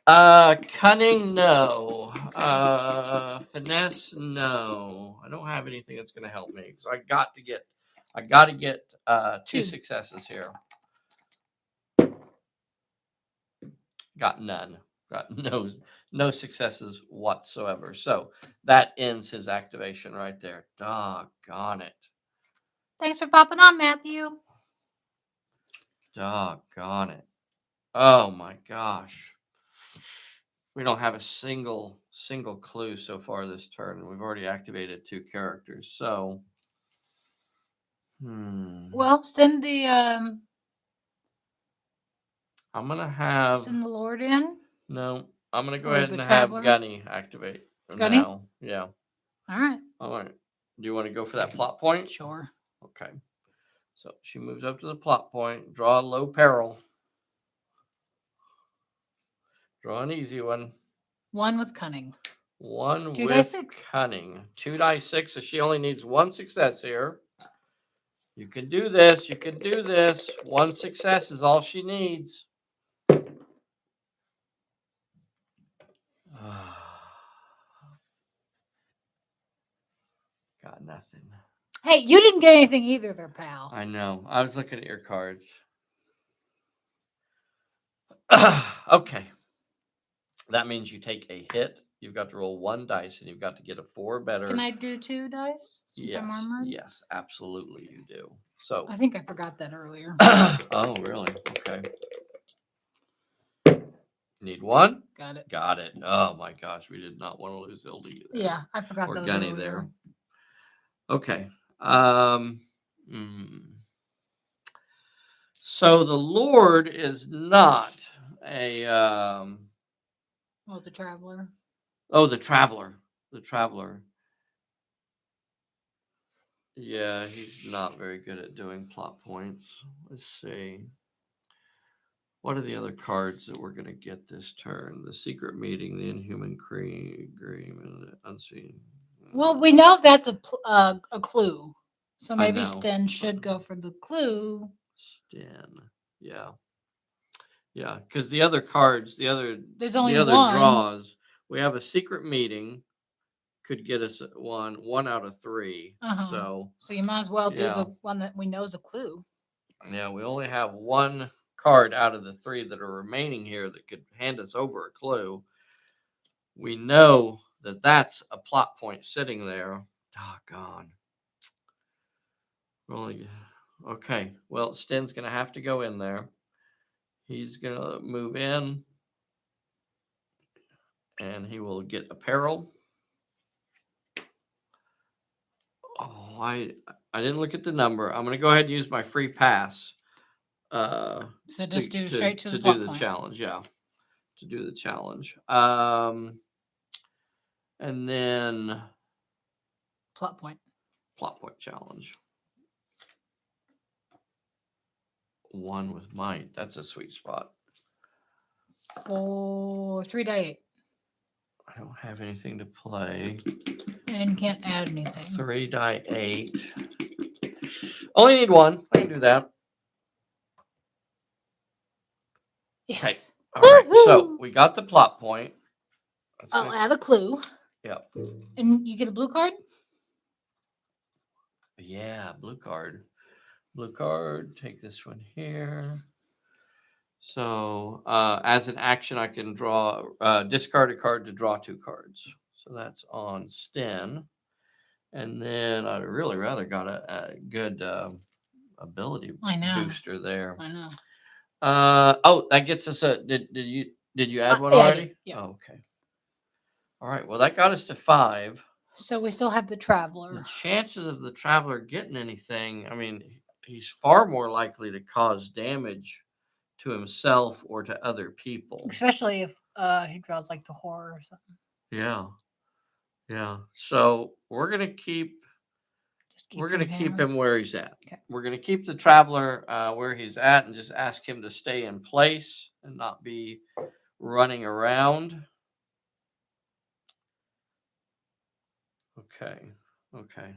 Cunning, no. Finesse, no. I don't have anything that's going to help me. So I got to get 2 successes here. Got none. Got no successes whatsoever. So that ends his activation right there. Doggone it. Thanks for popping on, Matthew. Doggone it. Oh my gosh. We don't have a single clue so far this turn, and we've already activated 2 characters. So Well, send the I'm gonna have send the Lord in. No, I'm gonna go Or ahead the and Traveler? have Gunny activate Gunny? now. Yeah. All right. All right. Do you want to go for that plot point? Sure. Okay. So she moves up to the plot point. Draw a low peril. Draw an easy one. 1 with cunning. 1 2 die with 6. cunning. 2 die 6. So she only needs 1 success here. You can do this. You can do this. 1 success is all she needs. Got nothing. Hey, you didn't get anything either, there, pal. I know. I was looking at your cards. Okay. That means you take a hit. You've got to roll 1 dice, and you've got to get a 4 better. Can I do 2 dice? Since I'm armored? Yes, absolutely you do. So I think I forgot that earlier. Oh, really? Okay. Need 1? Got it. Got it. Oh my gosh, we did not want to lose LD there. Yeah, I forgot Or those Gunny earlier. there. Okay. So the Lord is not a Oh, the Traveler. Oh, the Traveler. The Traveler. Yeah, he's not very good at doing plot points. Let's see. What are the other cards that we're going to get this turn? The Secret Meeting, the Inhuman Agreement, the Unseen. Well, we know that's a clue. So I maybe know. Sten should go for the clue. Sten. Yeah. Yeah, because the other cards, There's the only other one. draws, we have a secret meeting. Could get us one out of 3. So you might as well do yeah. the one that we know is a clue. Yeah, we only have one card out of the 3 that are remaining here that could hand us over a clue. We know that that's a plot point sitting there. Doggone. Really? Okay. Well, Sten's going to have to go in there. He's going to move in, and he will get apparel. Oh, I didn't look at the number. I'm going to go ahead and use my free pass. So just do straight to the do plot the point. challenge. Yeah, to do the challenge. And then Plot point challenge. 1 with might. That's a sweet spot. 3 die 8. I don't have anything to play. And you can't add anything. 3 die 8. Only need 1. I can do that. Yes. Okay. All right. So we got the plot point. I'll add a clue. Yep. And you get a blue card? Yeah, blue card. Blue card. Take this one here. So as an action, I can draw discard a card to draw 2 cards. So that's on Sten. And then I'd really rather got a good ability booster there. I know. Oh, that gets us a. Did you add one already? Yeah. Oh, okay. All right. Well, that got us to 5. So we still have the Traveler. The chances of the Traveler getting anything, I mean, he's far more likely to cause damage to himself or to other people. Especially if he draws like the horror or something. Yeah. Yeah. So we're gonna keep him where he's at. Okay. We're gonna keep the Traveler where he's at and just ask him to stay in place and not be running around. Okay.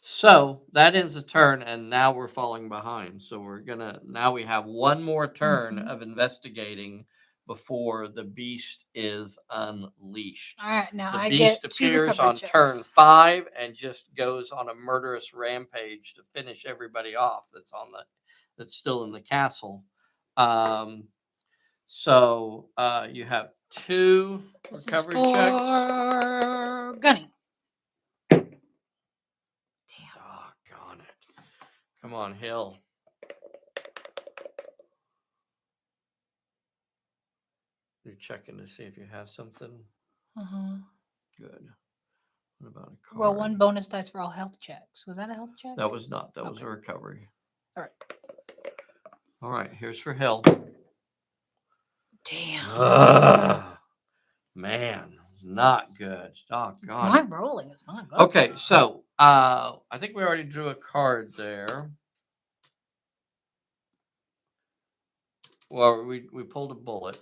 So that ends the turn, and now we're falling behind. So now we have one more turn of investigating before the beast is unleashed. All right, now The I beast get 2 appears recovery on checks. turn 5 and just goes on a murderous rampage to finish everybody off that's still in the castle. So you have 2 recovery checks. Gunny. Doggone it. Come on, Hill. You're checking to see if you have something? Good. What about a card? Well, 1 bonus dice for all health checks. Was that a health check? That was not. That was a recovery. All right. Here's for Hill. Damn. Man, not good. Doggone. My rolling is not good. Okay, so I think we already drew a card there. Well, we pulled a bullet.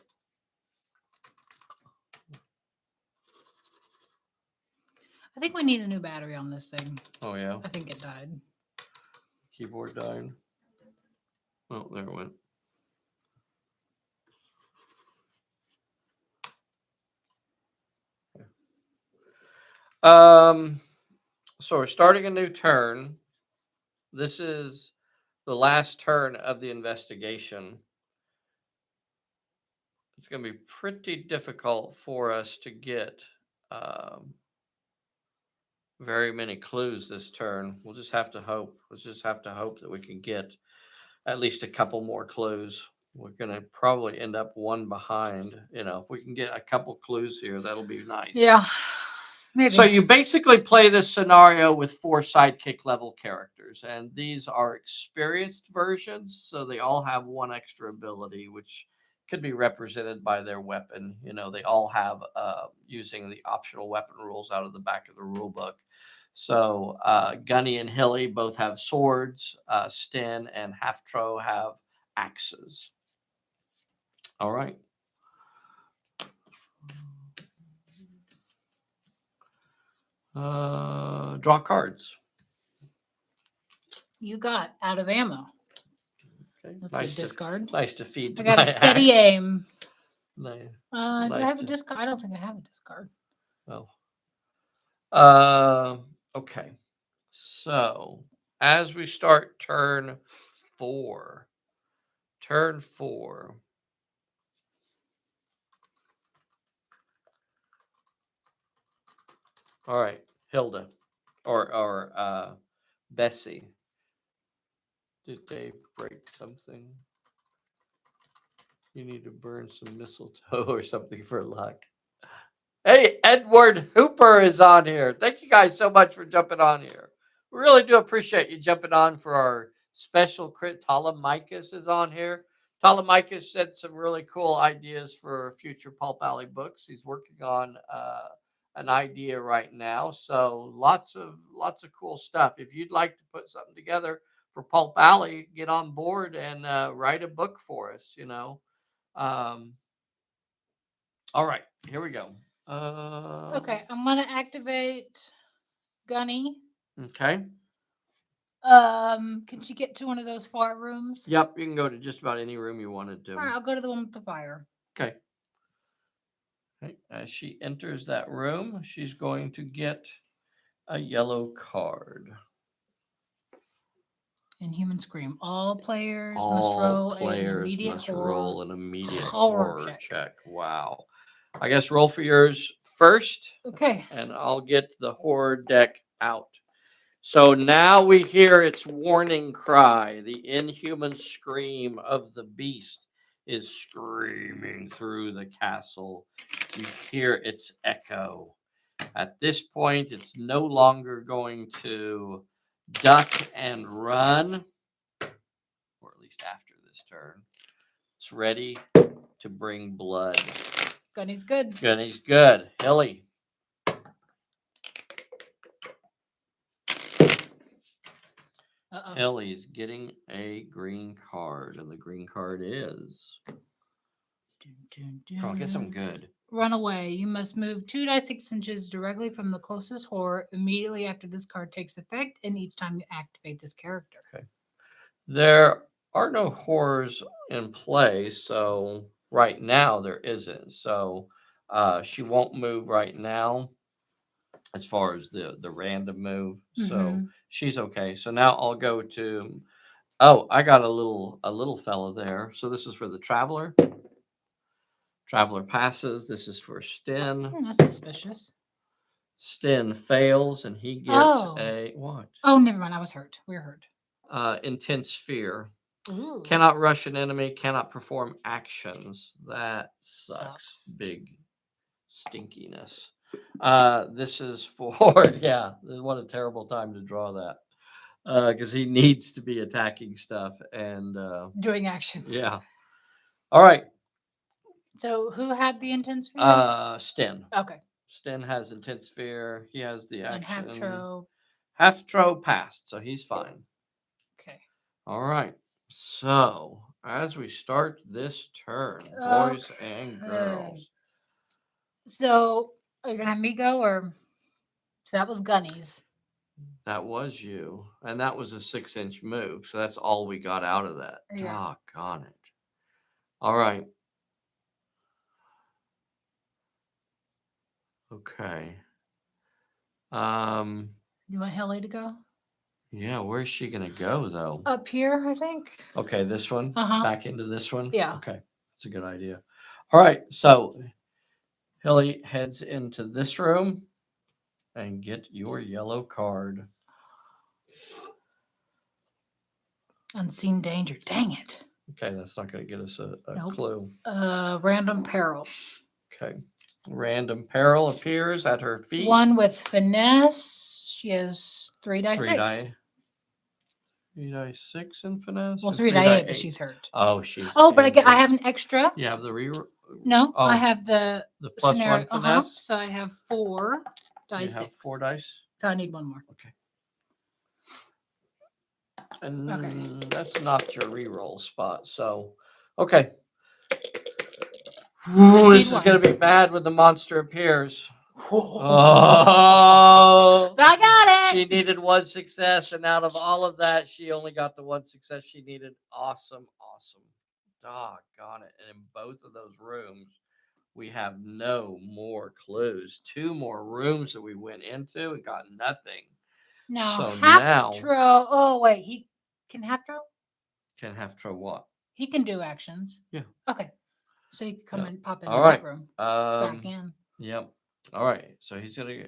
I think we need a new battery on this thing. Oh, yeah? I think it died. Keyboard died. Oh, there it went. So we're starting a new turn. This is the last turn of the investigation. It's going to be pretty difficult for us to get very many clues this turn. We'll just have to hope. That we can get at least a couple more clues. We're going to probably end up 1 behind. If we can get a couple clues here, that'll be nice. Yeah. Maybe. So you basically play this scenario with 4 sidekick level characters, and these are experienced versions, so they all have 1 extra ability, which could be represented by their weapon. They all have using the optional weapon rules out of the back of the rule book. So Gunny and Hilly both have swords. Sten and Halftro have axes. All right. Draw cards. You got out of ammo. Okay. Let's Nice get discard. nice to feed I to got my a steady axe. aim. No. Do I Nice have a to- discard? I don't think I have a discard. Oh. Okay. So as we start turn 4. Turn 4. All right, Hilda. Or Bessie. Did Dave break something? You need to burn some mistletoe or something for luck. Hey, Edward Hooper is on here. Thank you guys so much for jumping on here. We really do appreciate you jumping on for our special crit. Talamicus is on here. Talamicus said some really cool ideas for future Pulp Alley books. He's working on an idea right now. So lots of cool stuff. If you'd like to put something together for Pulp Alley, get on board and write a book for us. All right, here we go. Okay, I'm gonna activate Gunny. Okay. Can she get to one of those far rooms? Yep, you can go to just about any room you wanted to. All right, I'll go to the one with the fire. Okay. Okay. As she enters that room, she's going to get a yellow card. Inhuman Scream. All players must All roll an players immediate must horror, roll an immediate horror horror check. check. Wow. I guess roll for yours first, Okay. and I'll get the horror deck out. So now we hear its warning cry. The inhuman scream of the beast is screaming through the castle. You hear its echo. At this point, it's no longer going to duck and run, or at least after this turn. It's ready to bring blood. Gunny's good. Gunny's good. Hilly. Uh-oh. Hilly's getting a green card, and the green card is. Oh, I guess I'm good. Run away. You must move 2 dice 6 inches directly from the closest horror immediately after this card takes effect, and each time you activate this character. Okay. There are no horrors in play, so right now there isn't. So she won't move right now as far as the random move. So she's okay. So now I'll go to. Oh, I got a little fella there. So this is for the traveler. Traveler passes. This is for Sten. That's suspicious. Sten fails, and he gets a what? Oh, never mind. I was hurt. We're hurt. Intense fear. Ooh. Cannot rush an enemy. Cannot perform actions. That sucks. Big stinkiness. This is for yeah. What a terrible time to draw that. Because he needs to be attacking stuff and doing actions. Yeah. All right. So who had the intense fear? Sten. Okay. Sten has intense fear. He has the action. And Halftro. Halftro passed, so he's fine. Okay. All right. So as we start this turn, boys and girls. So are you gonna have me go, or so that was Gunny's? That was you, and that was a 6-inch move. So that's all we got out of that. Yeah. Doggone it. All right. Okay. You want Hilly to go? Yeah, where's she gonna go though? Up here, I think. Okay, this one. Back into this one. Yeah. Okay, that's a good idea. All right, so Hilly heads into this room and get your yellow card. Unseen danger. Dang it. Okay, that's not going to get us a Nope. clue. Random peril. Okay. Random peril appears at her feet. 1 with finesse. She has 3 die 6. 3 die 6 in finesse. Well, 3 die 8, but she's hurt. Oh, she's. Oh, but I have an extra. You have the No, Oh, I have the plus scenario. 1 finesse. So I have 4 die You 6. have 4 dice. So I need 1 more. Okay. And Okay. that's not your reroll spot. So, okay. Ooh, this is going to be bad when the monster appears. Oh, I got it. She needed one success, and out of all of that, she only got the one success she needed. Awesome. Doggone it. And in both of those rooms, we have no more clues. 2 more rooms that we went into and got nothing. Now, So half now tro. Oh wait, he can half tro. can have to what? He can do actions. Yeah. Okay. So you can come Yeah. and pop into All right. that room. Back Um, in. Yep. All right. So he's gonna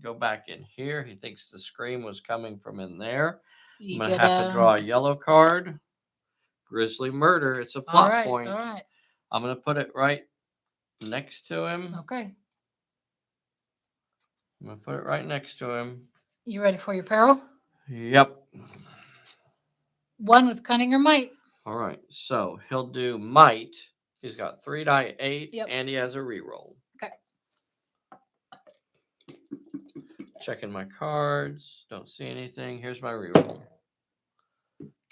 go back in here. He thinks the scream was coming from in there. I'm You gonna get have to draw a yellow card. Grisly murder. It's a plot point. All right. I'm gonna put it right next to him. Okay. I'm gonna put it right next to him. You ready for your peril? Yep. 1 with cunning or might. All right. So he'll do might. He's got 3 die 8, Yep. and he has a reroll. Okay. Checking my cards. Don't see anything. Here's my reroll.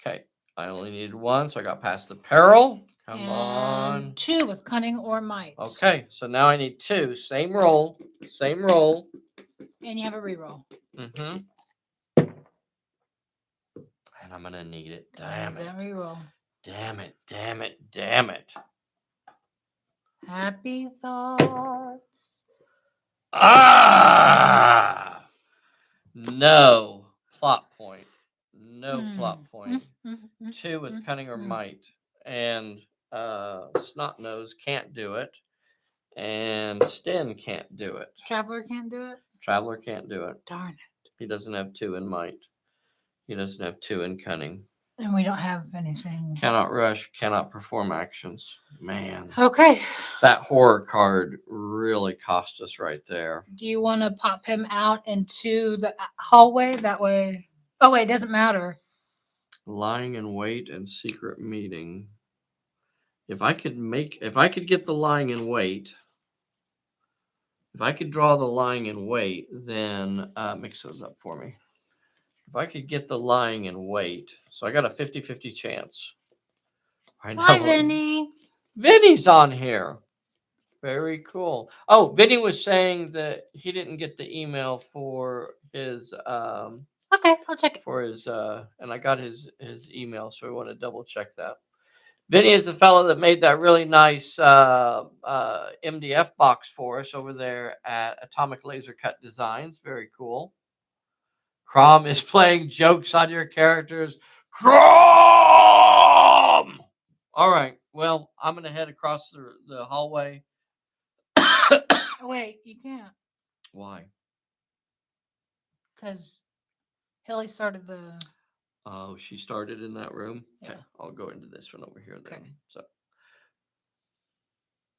Okay. I only needed 1, so I got past the peril. Come on. 2 with cunning or might. Okay. So now I need 2. Same roll. Same roll. And you have a reroll. Mm-hmm. And I'm going to need it. Damn it. Reroll. Damn it. Damn it. Damn it. Happy thoughts. Ah! No plot point. No plot point. 2 with cunning or might. And Snot Nose can't do it. And Sten can't do it. Traveler can't do it? Traveler can't do it. Darn it. He doesn't have 2 in might. He doesn't have 2 in cunning. And we don't have anything. Cannot rush, cannot perform actions. Man. Okay. That horror card really cost us right there. Do you want to pop him out into the hallway? That way. Oh, wait, it doesn't matter. Lying in wait and secret meeting. If I could get the lying in wait, if I could draw the lying in wait, then mix those up for me. If I could get the lying in wait, so I got a 50-50 chance. I know. Hi, Vinny. Vinny's on here. Very cool. Oh, Vinny was saying that he didn't get the email for his Okay, I'll check it. for his and I got his email, so I want to double check that. Vinny is the fellow that made that really nice MDF box for us over there at Atomic Laser Cut Designs. Very cool. Crom is playing jokes on your characters. Crom! All right. Well, I'm going to head across the hallway. Oh, wait, you can't. Why? Because Hilly started the... Oh, she started in that room? Yeah. Okay. I'll go into this one over here then. Okay.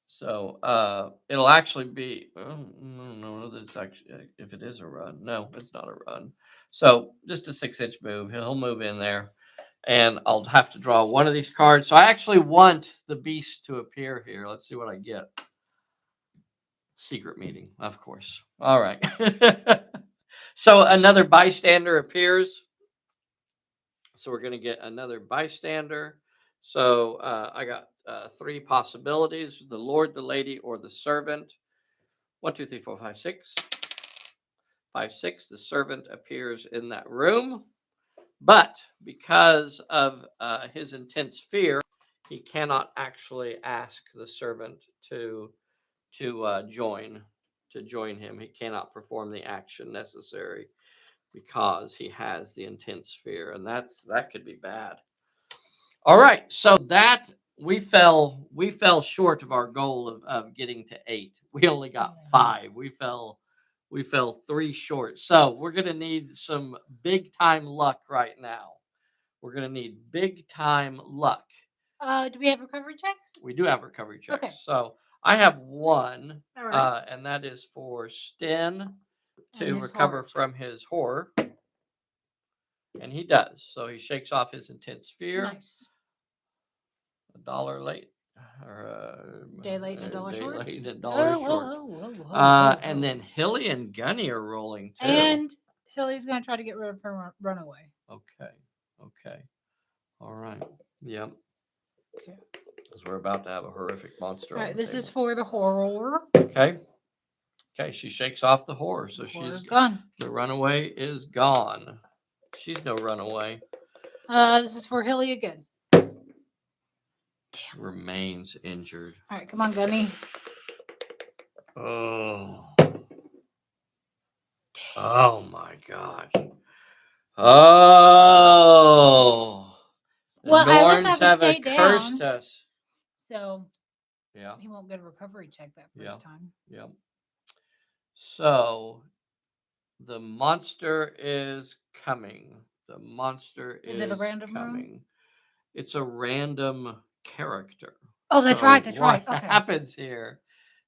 So it'll actually be, no, that's actually, if it is a run. No, it's not a run. So just a 6-inch move. He'll move in there, and I'll have to draw one of these cards. So I actually want the beast to appear here. Let's see what I get. Secret meeting, of course. All right. So another bystander appears. So we're going to get another bystander. So I got 3 possibilities: the Lord, the Lady, or the Servant. 1, 2, 3, 4, 5, 6. 5, 6. The servant appears in that room. But because of his intense fear, he cannot actually ask the servant to join him. He cannot perform the action necessary because he has the intense fear, and that could be bad. All right, so that we fell short of our goal of getting to 8. We only got 5. We fell 3 short. So we're gonna need some big time luck right now. We're gonna need big time luck. Do we have recovery checks? We do have recovery checks. Okay. So I have 1, All right. and that is for Sten to And his recover horror from his horror. And he does. So he shakes off his intense fear. Nice. $1 late. Or Day late and $1 short? Day late and $1 short. And then Hilly and Gunny are rolling too. And Hilly's going to try to get rid of her runaway. Okay. All right. Yep. Okay. Because we're about to have a horrific monster. All right, on the this is table. for the horror. Okay. Okay, she shakes off the horror, so Horror's she's gone. the runaway is gone. She's no runaway. This is for Hilly again. Remains injured. All right, come on, Gunny. Oh. Oh my gosh. Oh. The Well, I at least Norns have to have stay cursed down. us. So Yeah. he won't get a recovery check that first time. Yep. So the monster is coming. The monster Is it a random coming. room? It's a random character. Oh, that's right. That's right. What Okay. happens here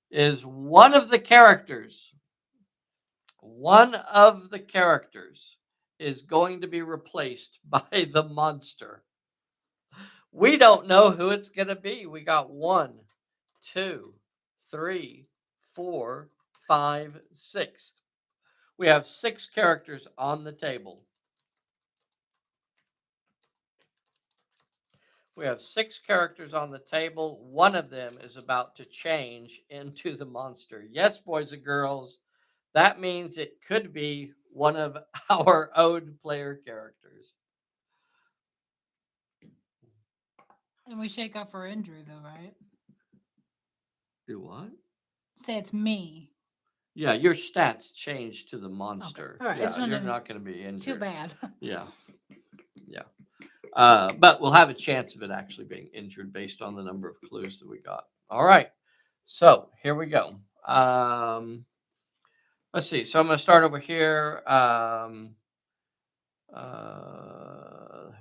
is one of the characters is going to be replaced by the monster. We don't know who it's going to be. We got 1, 2, 3, 4, 5, 6. We have 6 characters on the table. We have 6 characters on the table. One of them is about to change into the monster. Yes, boys and girls, that means it could be one of our own player characters. And we shake off our injury, though, right? Do what? Say it's me. Yeah, your stats change to the monster. Okay. All right. Yeah, you're not going to be injured. Too bad. Yeah. Yeah. But we'll have a chance of it actually being injured based on the number of clues that we got. All right. So here we go. Let's see. So I'm going to start over here.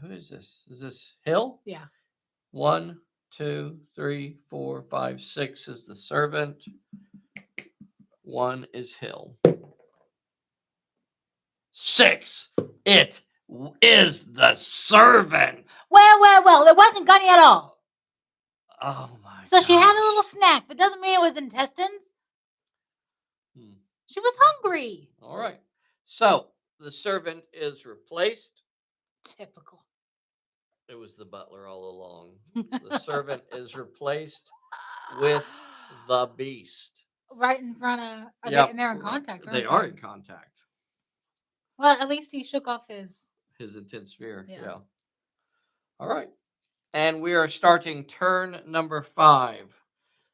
Who is this? Is this Hill? Yeah. 1, 2, 3, 4, 5, 6 is the servant. 1 is Hill. 6. It is the servant. Well. It wasn't Gunny at all. Oh my! So she had a little snack. That doesn't mean it was intestines. She was hungry. All right. So the servant is replaced. Typical. It was the butler all along. The servant is replaced with the beast. Right in front of. Yep. And they're in contact. They are in contact. Well, at least he shook off his intense fear. Yeah. All right. And we are starting turn number 5.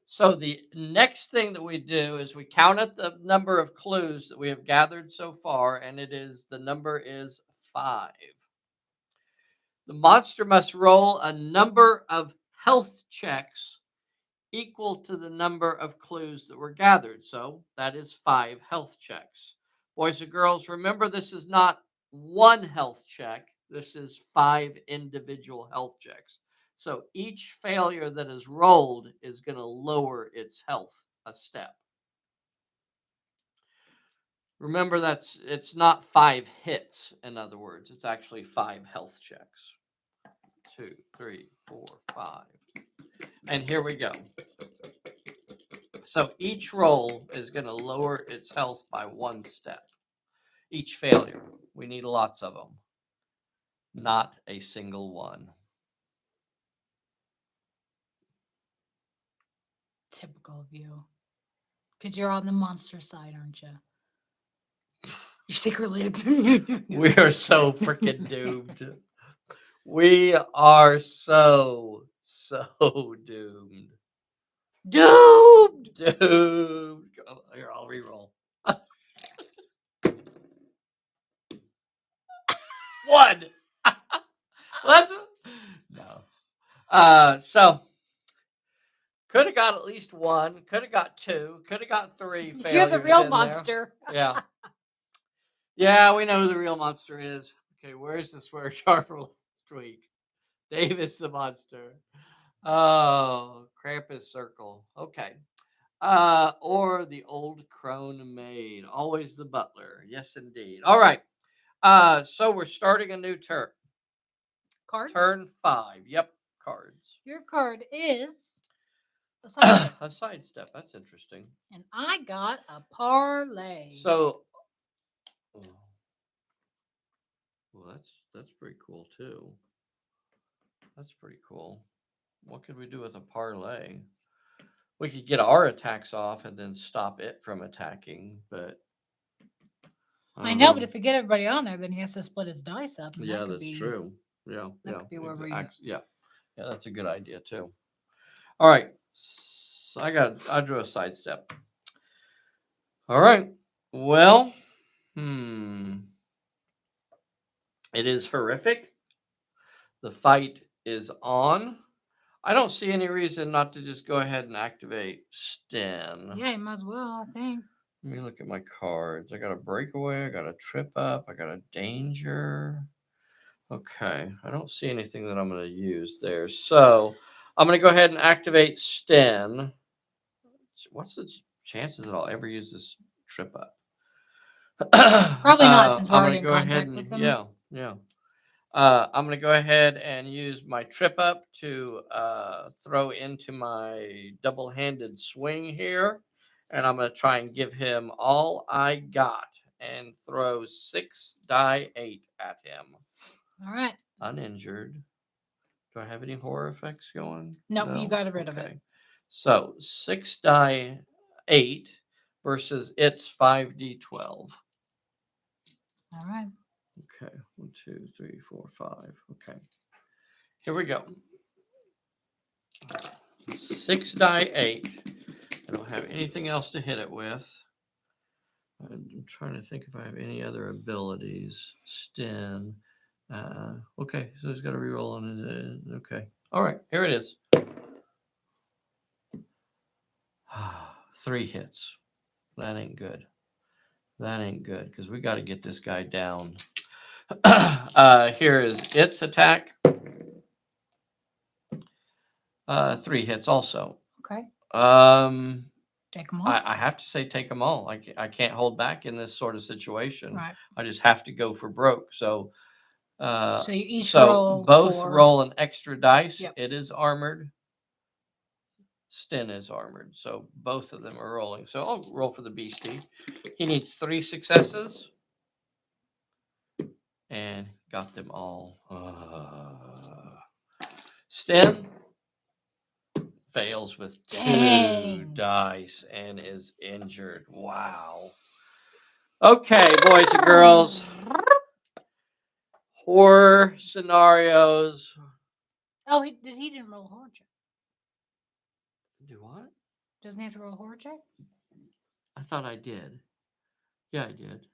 So the next thing that we do is we count up the number of clues that we have gathered so far, and the number is 5. The monster must roll a number of health checks equal to the number of clues that were gathered. So that is 5 health checks. Boys and girls, remember this is not one health check. This is 5 individual health checks. So each failure that is rolled is going to lower its health a step. Remember it's not 5 hits, in other words. It's actually 5 health checks. 2, 3, 4, 5. And here we go. So each roll is going to lower its health by 1 step. Each failure. We need lots of them. Not a single one. Typical of you. Because you're on the monster side, aren't you? You're secretly. We are so freaking doomed. We are so doomed. Doomed. Here, I'll reroll. 1. That's no. So could have got at least 1. Could have got 2. Could have got 3 failures. You're the real monster. Yeah. Yeah, we know who the real monster is. Okay, where's the swear jar for last week? Davis the monster. Oh, Krampus circle. Okay. Or the old crone maid. Always the butler. Yes, indeed. All right. So we're starting a new turn. Cards? Turn 5. Yep, cards. Your card is a sidestep. A sidestep. That's interesting. And I got a parlay. So, well, that's pretty cool too. That's pretty cool. What could we do with a parlay? We could get our attacks off and then stop it from attacking, but I don't know, but if we get everybody on there, then he has to split his dice up. And yeah, that could that's be, true. Yeah, That yeah, could be where we. yeah, that's a good idea too. All right, so I drew a sidestep. All right, well, it is horrific. The fight is on. I don't see any reason not to just go ahead and activate Sten. Yeah, you might as well, I think. Let me look at my cards. I got a breakaway. I got a trip up. I got a danger. Okay. I don't see anything that I'm going to use there. So I'm going to go ahead and activate Sten. What's the chances that I'll ever use this trip up? Probably not, since we're I'm already going to in go ahead contact and, with them. yeah. I'm going to go ahead and use my trip up to throw into my double-handed swing here. And I'm going to try and give him all I got and throw 6 die 8 at him. All right. Uninjured. Do I have any horror effects going? No, you got rid of it. So 6 die 8 versus its 5d12. All right. Okay, 1, 2, 3, 4, 5. Okay, here we go. 6 die 8. I don't have anything else to hit it with. I'm trying to think if I have any other abilities. Sten. Okay, so he's got to reroll on it. Okay, all right, here it is. 3 hits. That ain't good. That ain't good because we got to get this guy down. Here is its attack. 3 hits also. Okay. Take them all. I have to say take them all. I can't hold back in this sort of situation. Right. I just have to go for broke. So so you each roll both 4. roll an extra dice. Yep. It is armored. Sten is armored. So both of them are rolling. So I'll roll for the beastie. He needs 3 successes. And got them all. Sten fails with 2 dice and is injured. Wow. Okay, boys and girls. Horror scenarios. Oh, he didn't roll a horror check. Do what? Doesn't he have to roll a horror check? I thought I did. Yeah, I did.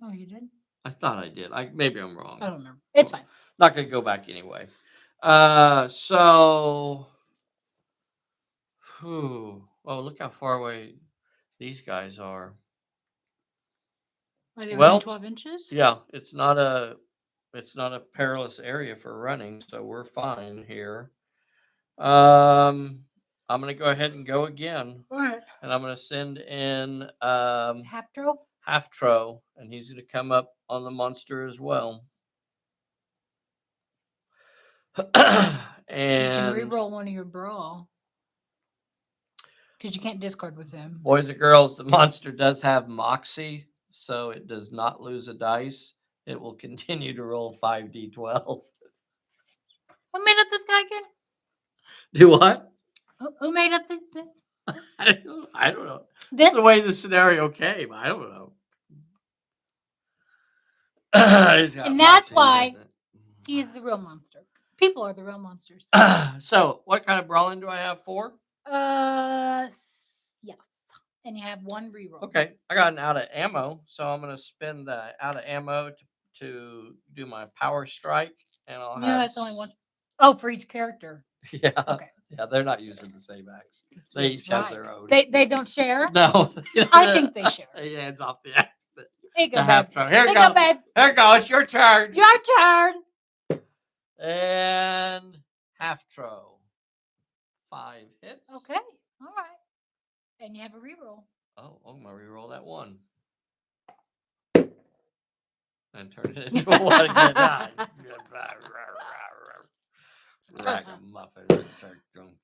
Oh, you did? I thought I did. Maybe I'm wrong. I don't remember. It's fine. Not going to go back anyway. So, oh, look how far away these guys are. Are they within 12 inches? Yeah, it's not a perilous area for running, so we're fine here. I'm going to go ahead and go again. All right. And I'm going to send in Halftro, and he's going to come up on the monster as well. And you can re-roll one of your brawl because you can't discard with him. Boys and girls, the monster does have moxie, so it does not lose a dice. It will continue to roll 5d12. Who made up this guy again? Do what? Who made up this? I don't know. This is the way the scenario came. I don't know. And that's why he is the real monster. People are the real monsters. So, what kind of brawling do I have for? Yes. And you have 1 reroll. Okay, I got an out of ammo, so I'm going to spend the out of ammo to do my power strike, and I'll have. That's only 1. Oh, for each character. Yeah. Okay. Yeah, they're not using the same axe. They each have their own. They don't share? No. I think they share. Yeah, hands off the axe. Here you go, babe. Here you go, babe. Here it goes. Your turn. Your turn. And half tro. 5 hits. Okay. All right. And you have a reroll. Oh, I'm going to reroll that 1. And turn it into a 1 again. Ragamuffin.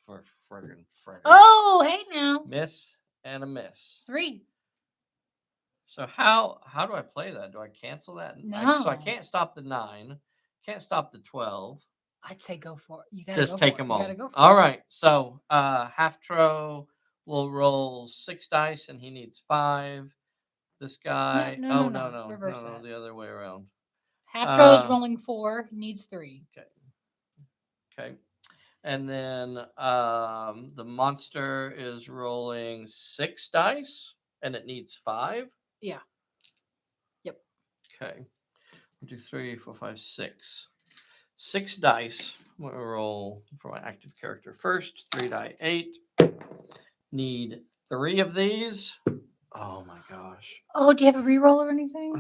For friggin'. Oh, hey now. Miss and a miss. 3. So how do I play that? Do I cancel that? No. So I can't stop the 9. Can't stop the 12. I'd say go for it. You gotta just take them all. You gotta go for all right. So half tro will roll 6 dice, and he needs 5. This guy, no, Reverse that. the other way around. Half-Tro is rolling 4, needs 3. Okay. And then the monster is rolling 6 dice, and it needs 5. Yeah. Yep. Okay. 1, 2, 3, 4, 5, 6. 6 dice. I'm going to roll for my active character first. 3 die 8. Need 3 of these. Oh my gosh. Oh, do you have a reroll or anything?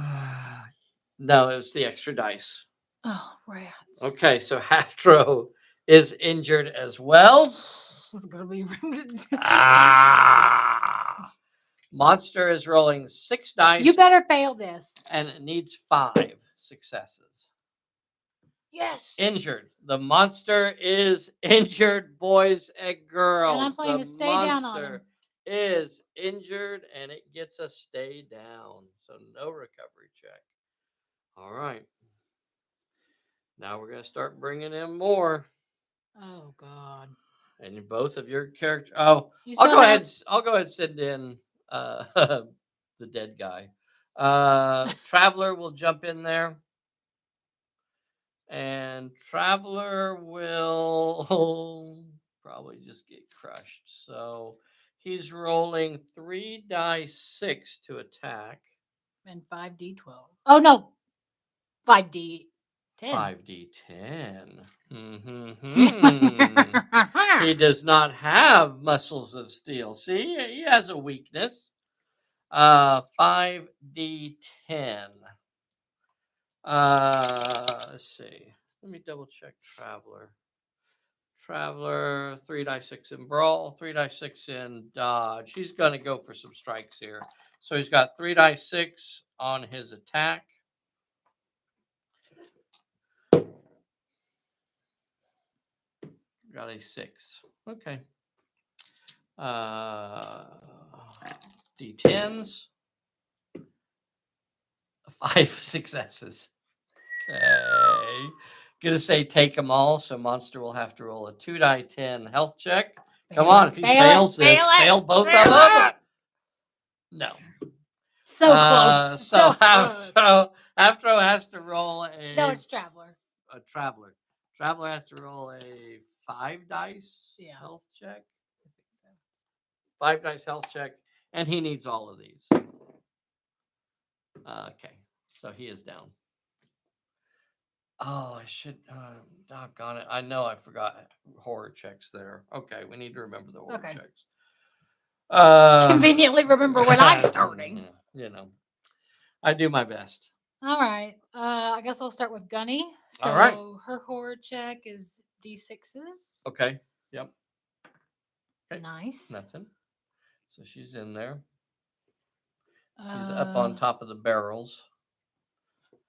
No, it was the extra dice. Oh, rats. Okay, so Halftro is injured as well. It's gonna be. Monster is rolling 6 dice. You better fail this. And it needs 5 successes. Yes. Injured. The monster is injured, boys and girls. And I'm playing the to stay down on him. monster is injured, and it gets a stay down. So no recovery check. All right. Now we're going to start bringing in more. Oh God. And both of your characters. Oh, You I'll still go have- ahead. I'll go ahead and send in the dead guy. Traveler will jump in there, and Traveler will probably just get crushed. So he's rolling 3 dice 6 to attack. And 5d12. Oh no. 5d10. 5d10. He does not have muscles of steel. See, he has a weakness. 5d10. Let's see. Let me double check Traveler. Traveler, 3 die 6 in brawl, 3 die 6 in dodge. He's going to go for some strikes here. So he's got 3 die 6 on his attack. Got a 6. Okay. D10s. 5 successes. Okay. Gonna say take them all, so monster will have to roll a 2 die 10 health check. Come on, if he fails this, fail both of them. No. So close. So close. Halftro has to roll a. No, it's Traveler. A Traveler. Traveler has to roll a 5 dice health check. I think so. 5 dice health check, and he needs all of these. Okay, so he is down. Oh, I should. Doggone it! I know I forgot horror checks there. Okay, we need to remember the horror checks. Conveniently remember when I'm starting. You know, I do my best. All right. I guess I'll start with Gunny. So All right. her horror check is D6s. Okay. Yep. Okay. Nice. Nothing. So she's in there. She's up on top of the barrels.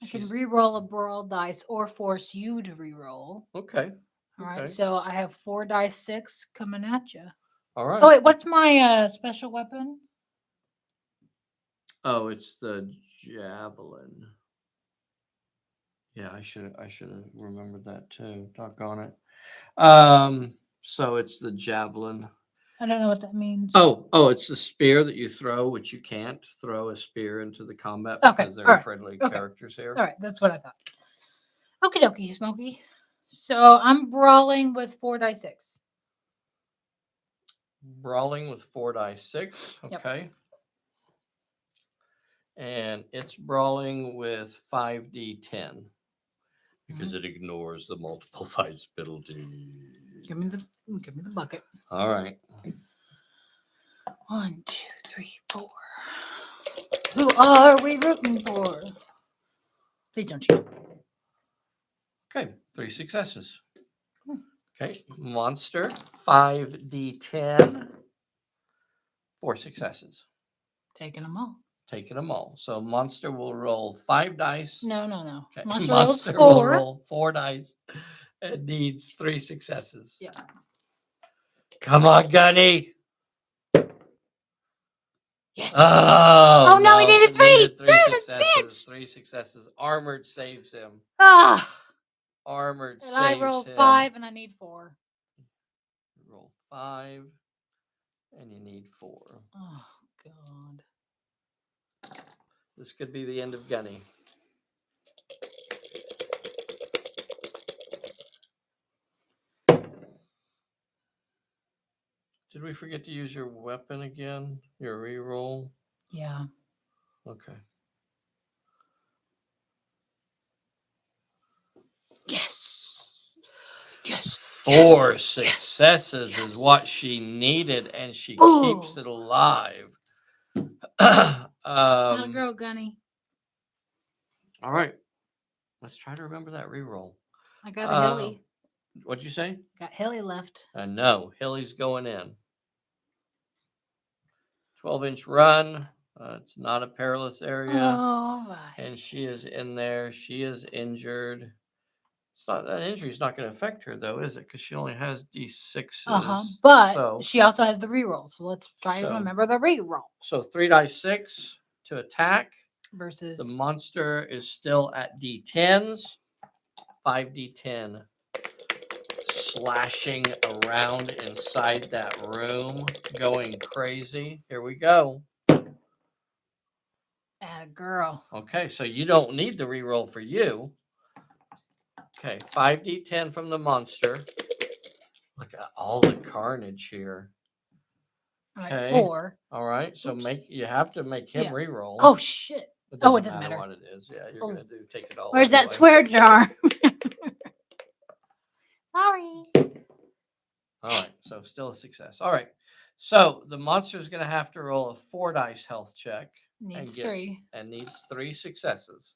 I can re-roll a brawl dice or force you to re-roll. Okay. All right. So I have 4 dice 6 coming at you. All right. Oh wait, what's my special weapon? Oh, it's the javelin. Yeah, I should have remembered that too. Doggone it. So it's the javelin. I don't know what that means. Oh, it's the spear that you throw, which you can't throw a spear into the combat because they're friendly characters here. All right, that's what I thought. Okie dokie, Smokey. So I'm brawling with 4 dice 6. Brawling with 4 dice 6. Okay. Yep. And it's brawling with 5d10 because it ignores the multiple fights penalty. Give me the bucket. All right. 1, 2, 3, 4. Who are we rooting for? Please don't cheat. Okay, 3 successes. Okay, monster 5d10. 4 successes. Taking them all. Taking them all. So monster will roll 5 dice. No. Okay. Monster will rolls 4. roll 4 dice. It needs 3 successes. Yeah. Come on, Gunny. Yes. Oh no, he needed 3. 3 Son of a successes. bitch. 3 successes. Armored saves him. Armored And saves I rolled him. 5 and I need 4. Roll 5. And you need 4. Oh, God. This could be the end of Gunny. Did we forget to use your weapon again? Your reroll? Yeah. Okay. Yes. Yes. 4 successes is what she needed, and she keeps Ooh. it alive. Not a girl, Gunny. All right. Let's try to remember that reroll. I got a Hilly. What'd you say? Got Hilly left. No, Hilly's going in. 12-inch run. It's not a perilous area. Oh, my. And she is in there. She is injured. It's not that injury's not going to affect her though, is it? Because she only has D6s. But she also has the reroll. So let's try to remember the reroll. So 3 dice 6 to attack. Versus The monster is still at D10s. 5d10 slashing around inside that room, going crazy. Here we go. Atta girl. Okay, so you don't need the reroll for you. Okay, 5d10 from the monster. Look at all the carnage here. All right, 4. All right, so you have to make him reroll. Oh shit. It doesn't matter what it is. Yeah, you're gonna take it all. Where's that swear jar? Sorry. All right, so still a success. All right, so the monster is gonna have to roll a 4 dice health check. Needs 3. And needs 3 successes.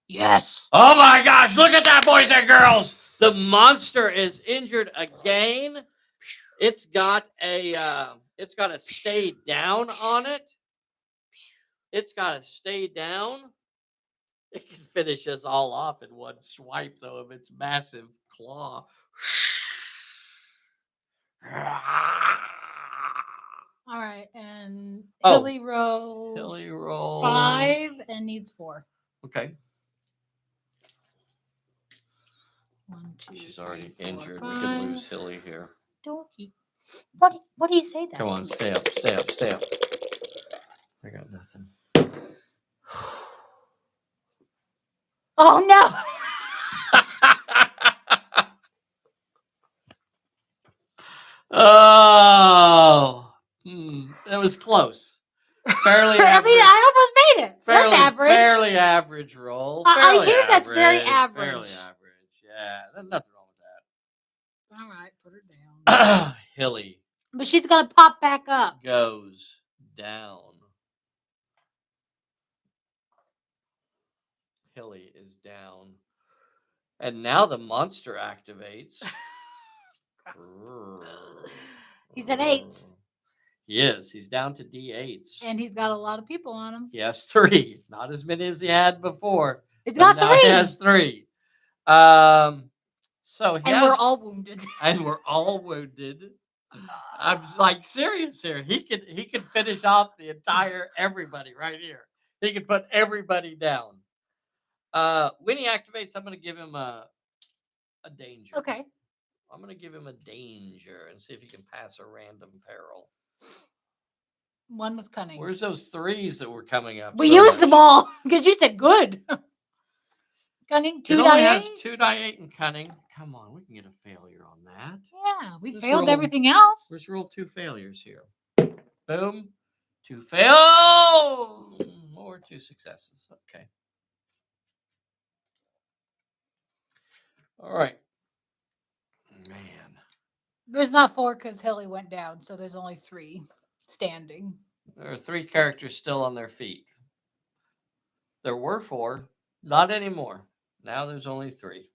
Yes. Oh my gosh! Look at that, boys and girls. The monster is injured again. It's got a stay down on it. It's got to stay down. It can finish us all off in one swipe, though, of its massive claw. All right, and Hilly rolls 5 and needs 4. Okay. 1, 2. She's already injured. 5. We could lose Hilly here. Don't you? What do you say that? Come on, stay up. I got nothing. Oh no! Oh, that was close. Fairly average. I mean, I almost made it. That's average. Fairly average roll. I hear that's very average. Fairly average. Yeah, there's nothing wrong with that. All right, put her down. Hilly. But she's gonna pop back up. Goes down. Hilly is down. And now the monster activates. He's at 8s. He is. He's down to D8s. And he's got a lot of people on him. He has 3. Not as many as he had before. He's got 3. He has 3. We're all wounded. And we're all wounded. I'm like serious here. He could finish off the entire everybody right here. He could put everybody down. When he activates, I'm going to give him a danger. Okay. I'm going to give him a danger and see if he can pass a random peril. 1 with cunning. Where's those 3s that were coming up? We used them all because you said good. Cunning, 2 die 8. It only has 2 die 8 and cunning. Come on, we can get a failure on that. Yeah, we failed everything else. Let's roll 2 failures here. Boom. 2 fail or 2 successes. Okay. All right. Man. There's not 4 because Hilly went down, so there's only 3 standing. There are 3 characters still on their feet. There were 4. Not anymore. Now there's only 3.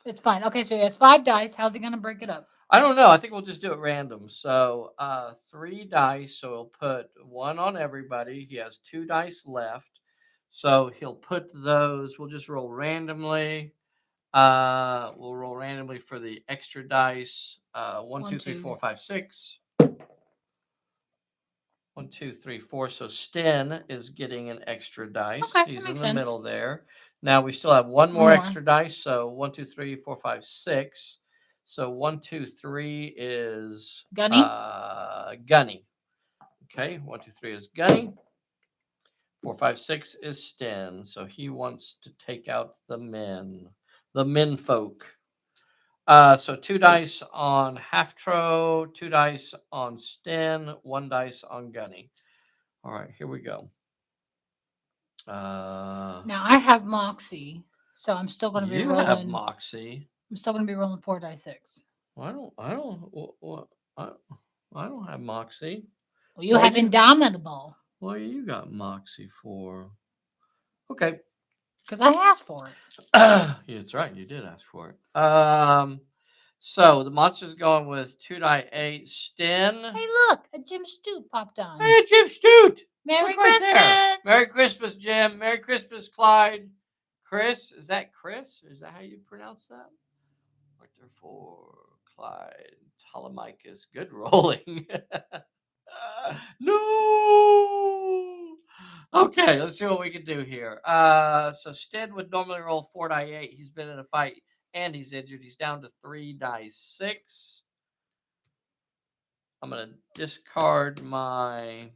It's fine. Okay, so he has 5 dice. How's he going to break it up? I don't know. I think we'll just do it random. So 3 dice. So he'll put 1 on everybody. He has 2 dice left. So he'll put those. We'll just roll randomly. We'll roll randomly for the extra dice. 1, 2, 3, 4, 5, 6. 1, 2, 3, 4. So Sten is getting an extra dice. Okay, He's that in makes the sense. middle there. Now we still have 1 more extra dice. So 1, 2, 3, 4, 5, 6. So 1, 2, 3 is Gunny. Gunny. Okay, 1, 2, 3 is Gunny. 4, 5, 6 is Sten. So he wants to take out the men folk. So 2 dice on Halftro, 2 dice on Sten, 1 dice on Gunny. All right, here we go. Now I have Moxie, so I'm still going to be You rolling. have Moxie. I'm still going to be rolling 4 die 6. I don't have Moxie. Well, you Well, have Indomitable Well, you got Moxie for. Okay. because I asked for it. Yeah, that's right. You did ask for it. So the monster's going with 2 die 8. Sten. Hey, look, a Jim Stoot popped on. Hey, Jim Stoot. Merry Look right Christmas. there. Merry Christmas, Jim. Merry Christmas, Clyde. Chris. Is that Chris? Is that how you pronounce that? Victor 4, Clyde. Telemachus. Good rolling. No. Okay, let's see what we can do here. So Sten would normally roll 4 die 8. He's been in a fight and he's injured. He's down to 3 die 6. I'm gonna discard my.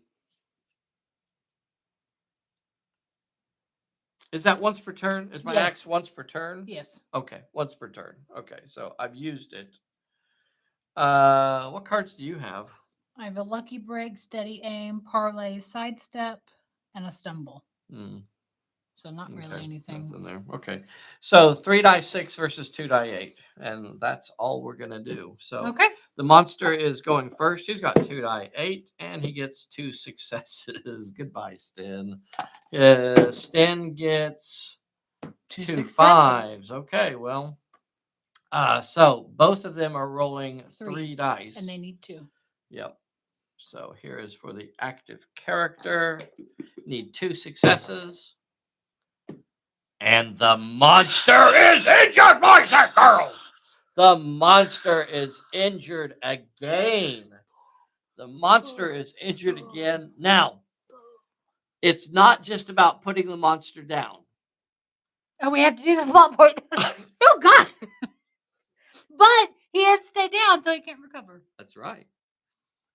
Is that once per turn? Is my axe once per turn? Yes. Okay, once per turn. Okay, so I've used it. What cards do you have? I have a Lucky Break, Steady Aim, Parlay, Sidestep, and a Stumble. So not really anything. Nothing there. Okay. So 3 die 6 versus 2 die 8. And that's all we're going to do. So Okay. the monster is going first. He's got 2 die 8 and he gets 2 successes. Goodbye, Sten. Sten gets 2 5s. Okay, well. So both of them are rolling 3 dice. And they need 2. Yep. So here is for the active character. Need 2 successes. And the monster is injured, boys and girls. The monster is injured again. The monster is injured again. Now, it's not just about putting the monster down. Oh, we have to do the plot point. Oh, God. But he has to stay down until he can't recover. That's right.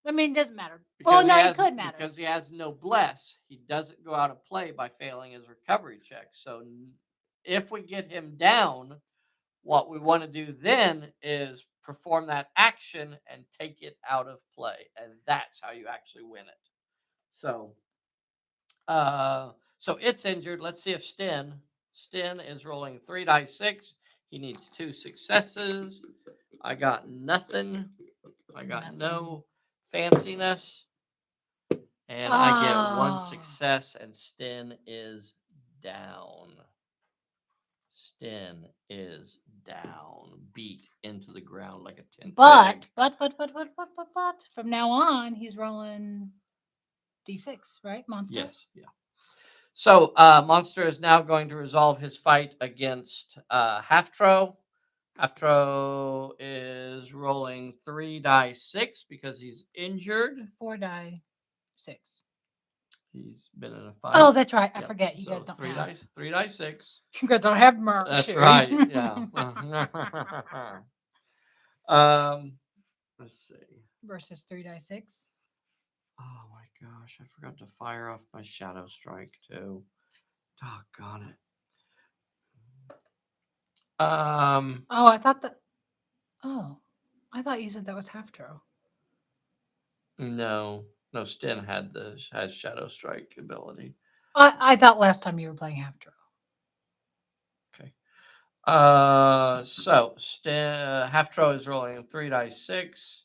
I mean, it doesn't matter. Because it could matter. Because he has no bless. He doesn't go out of play by failing his recovery check. So if we get him down, what we want to do then is perform that action and take it out of play. And that's how you actually win it. So it's injured. Let's see if Sten is rolling 3 die 6. He needs 2 successes. I got nothing. I got no fanciness. And I get 1 success, and Sten is down. Sten is down, beat into the ground like a tent. But from now on, he's rolling D6, right, monster? Yes, yeah. So monster is now going to resolve his fight against Halftro. Halftro is rolling 3 die 6 because he's injured. 4 die 6. He's been in a fight. Oh, that's right. I forget. You guys don't 3 have. dice. 3 die 6. You guys don't have merch. That's right. Yeah. Let's see. Versus 3 die 6. Oh my gosh! I forgot to fire off my Shadow Strike too. Doggone it. Oh, I thought that. Oh, I thought you said that was Halftro. No, Sten has Shadow Strike ability. I thought last time you were playing Halftro. Okay. So Halftro is rolling 3 die 6.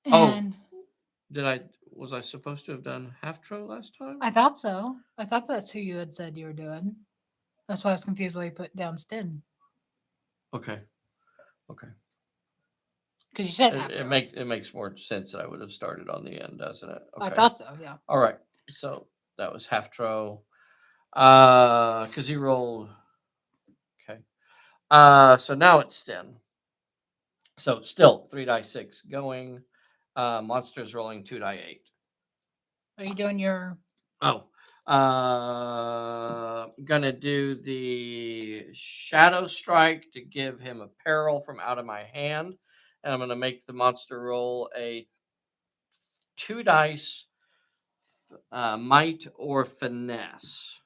And was I supposed to have done Halftro last time? I thought so. I thought that's who you had said you were doing. That's why I was confused why you put down Sten. Okay. Because you said it makes more sense that I would have started on the end, doesn't it? Okay. I thought so, yeah. All right. So that was Halftro. Because he rolled. Okay. So now it's Sten. So still 3 die 6 going. Monster's rolling 2 die 8. Are you doing your? Oh. gonna do the Shadow Strike to give him a peril from out of my hand, and I'm gonna make the monster roll a 2 dice, might or finesse.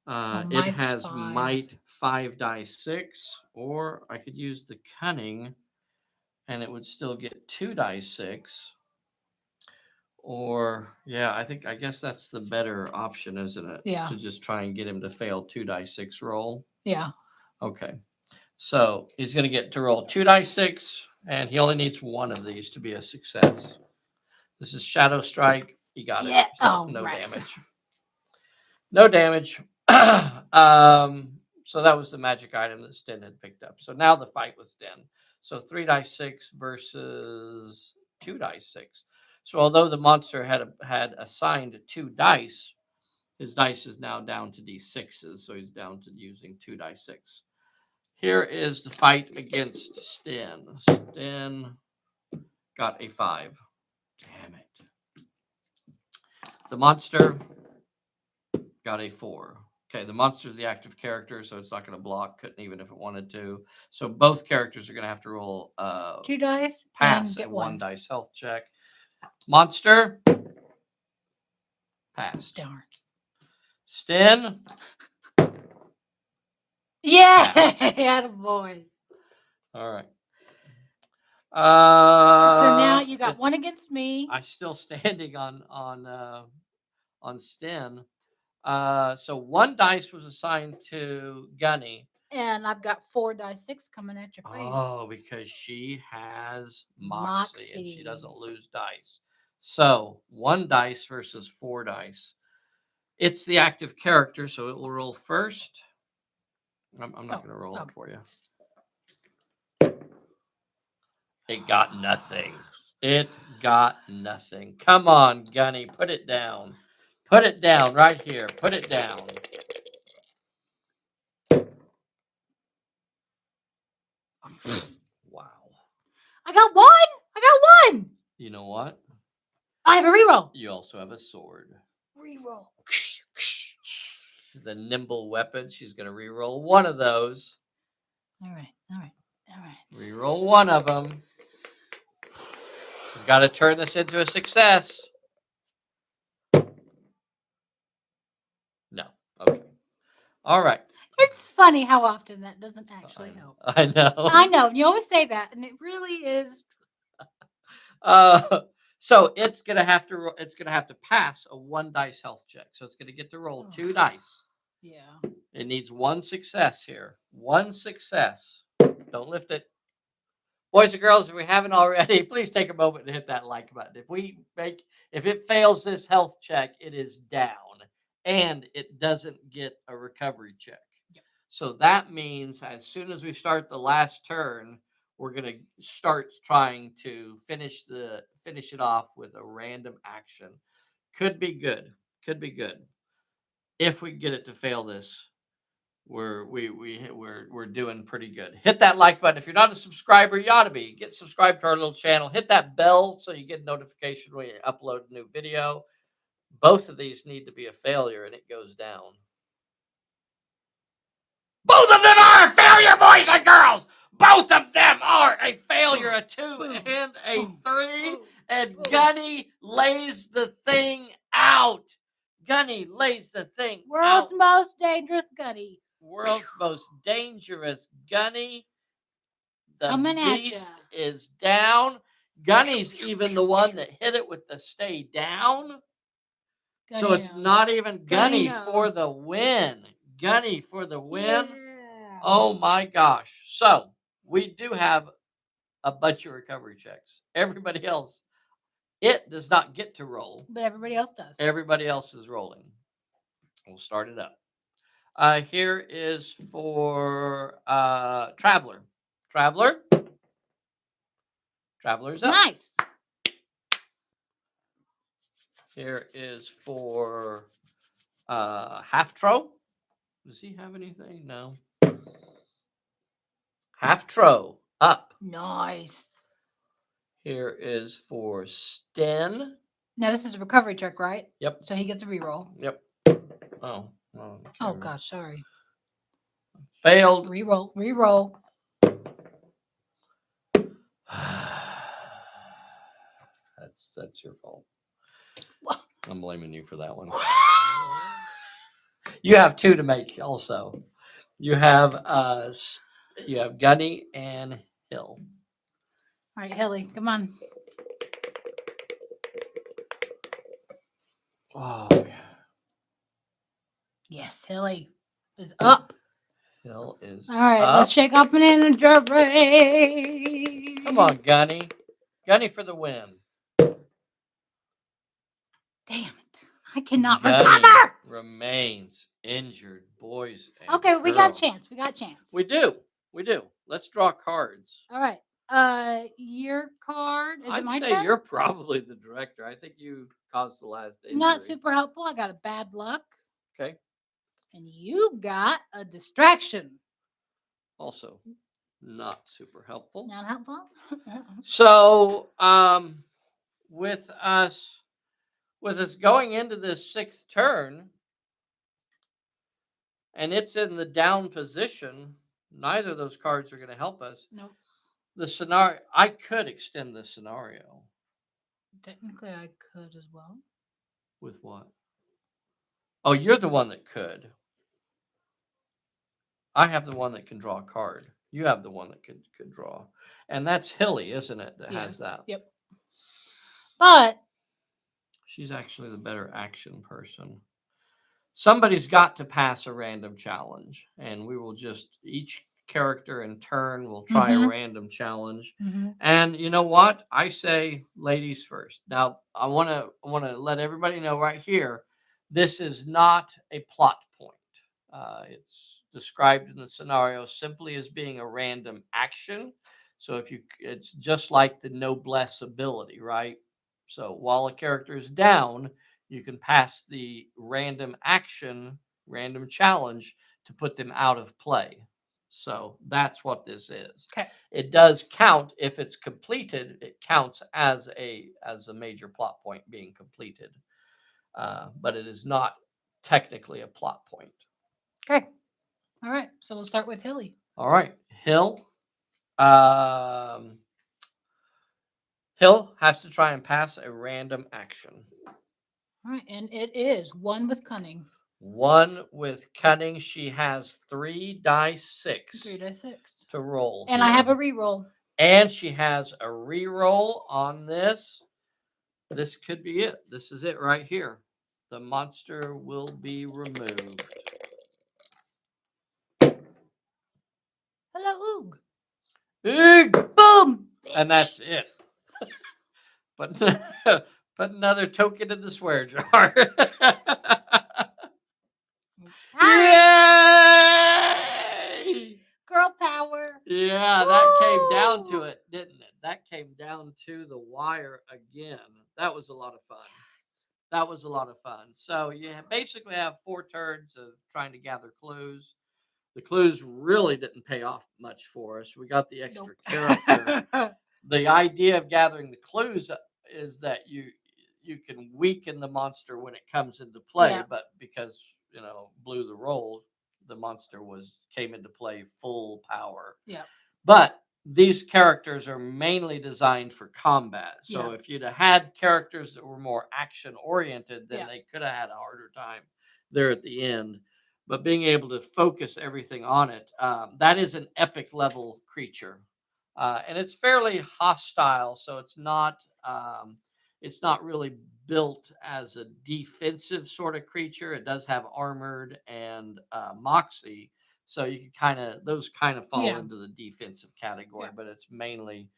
It might's has 5. might 5 dice 6, or I could use the cunning, and it would still get 2 dice 6. Or yeah, I guess that's the better option, isn't it? Yeah. To just try and get him to fail 2 dice 6 roll. Yeah. Okay. So he's going to get to roll 2 dice 6, and he only needs 1 of these to be a success. This is Shadow Strike. You got Yeah. it. So Oh, no right. damage. No damage. So that was the magic item that Sten had picked up. So now the fight with Sten. So 3 dice 6 versus 2 dice 6. So although the monster had assigned 2 dice, his dice is now down to d6s. So he's down to using 2 dice 6. Here is the fight against Sten. Sten got a 5. Damn it. The monster got a 4. Okay, the monster's the active character, so it's not going to block. Couldn't even if it wanted to. So both characters are going to have to roll 2 dice pass and get and 1 1 dice health check. Monster passed. Darn. Sten. Yeah, Passed. boy. All right. So now you got 1 against me. I'm still standing on Sten. So 1 dice was assigned to Gunny. And I've got 4 dice 6 coming at your face. Oh, because she has Moxie and she Moxie. doesn't lose dice. So 1 dice versus 4 dice. It's the active character, so it will roll first. I'm not going to roll it for you. It got nothing. It got nothing. Come on, Gunny, put it down. Put it down right here. Put it down. Wow. I got 1. I got 1. You know what? I have a reroll. You also have a sword. Reroll. The nimble weapon. She's going to reroll 1 of those. All right. Reroll 1 of them. She's got to turn this into a success. No. Okay. All right. It's funny how often that doesn't actually help. I know. I know. You always say that, and it really is. So it's gonna have to pass a 1 dice health check. So it's gonna get to roll 2 dice. Yeah. It needs 1 success here. 1 success. Don't lift it. Boys and girls, if we haven't already, please take a moment to hit that like button. If it fails this health check, it is down and it doesn't get a recovery check. Yep. So that means as soon as we start the last turn, we're going to start trying to finish it off with a random action. Could be good. If we get it to fail this, we're doing pretty good. Hit that like button. If you're not a subscriber, you ought to be. Get subscribed to our little channel. Hit that bell so you get a notification when you upload a new video. Both of these need to be a failure, and it goes down. Both of them are a failure, boys and girls. Both of them are a failure. A 2 and a 3. And Gunny lays the thing out. Gunny lays the thing World's out. most dangerous Gunny. World's most dangerous Gunny. The Coming at beast ya. is down. Gunny's even the one that hit it with the stay down. So Gunny it's knows. not even Gunny Gunny for knows. the win. Gunny for the win. Yeah. Oh my gosh. So we do have a bunch of recovery checks. Everybody else, it does not get to roll. But everybody else does. Everybody else is rolling. We'll start it up. Here is for Traveler. Traveler's up. Nice. Here is for Half-Tro. Does he have anything? No. Half-Tro up. Nice. Here is for Sten. Now this is a recovery check, right? Yep. So he gets a reroll. Yep. Oh, on. Oh gosh, sorry. Failed. Reroll. Reroll. That's your fault. Wha- I'm blaming you for that one. You have 2 to make also. You have Gunny and Hill. All right, Hilly, come on. Oh, Yes, Hilly is up. Hill is All right, up. let's shake off an injury. Come on, Gunny. Gunny for the win. Damn it. I cannot Gunny recover. remains injured, boys and Okay, we got a girls. chance. We got a chance. We do. Let's draw cards. All right. Your card. Is it I'd my say turn? you're probably the director. I think you caused the last injury. Not super helpful. I got a bad luck. Okay. And you got a distraction. Also, not super helpful. Not helpful. So, with us going into this 6th turn, and it's in the down position, neither of those cards are going to help us. Nope. The scenario, I could extend the scenario. Technically, I could as well. With what? Oh, you're the one that could. I have the one that can draw a card. You have the one that could draw. And that's Hilly, isn't it, that has that? Yep. But she's actually the better action person. Somebody's got to pass a random challenge, and we will just, each character in turn will try a random challenge. And you know what? I say ladies first. Now, I want to let everybody know right here, this is not a plot point. It's described in the scenario simply as being a random action. So it's just like the noblesse ability, right? So while a character is down, you can pass the random action, random challenge to put them out of play. So that's what this is. okay. It does count if it's completed. It counts as a major plot point being completed, but it is not technically a plot point. Okay. All right. So we'll start with Hilly. All right, Hill. Hill has to try and pass a random action. All right, and it is 1 with cunning. 1 with cunning. She has 3 dice 6. 3 dice 6 to roll. And here. I have a reroll. And she has a reroll on this. This could be it. This is it right here. The monster will be removed. Hello, Oog. Oog! Boom. Bitch. And that's it. But put another token in the swear jar. Yay! Girl power. Yeah, that came down to it, didn't it? That came down to the wire again. That was a lot of fun. That was a lot of fun. So you basically have 4 turns of trying to gather clues. The clues really didn't pay off much for us. We got the extra character. The idea of gathering the clues is that you can weaken the monster when it comes into play, but because blew the roll, the monster came into play full power. Yeah. But these characters are mainly designed for combat. So if you'd have had characters that were more action oriented, then they could have had a harder time there at the end. But being able to focus everything on it, that is an epic level creature. And it's fairly hostile, so it's not really built as a defensive sort of creature. It does have armored and moxie, so you can those fall into the defensive category. But it's mainly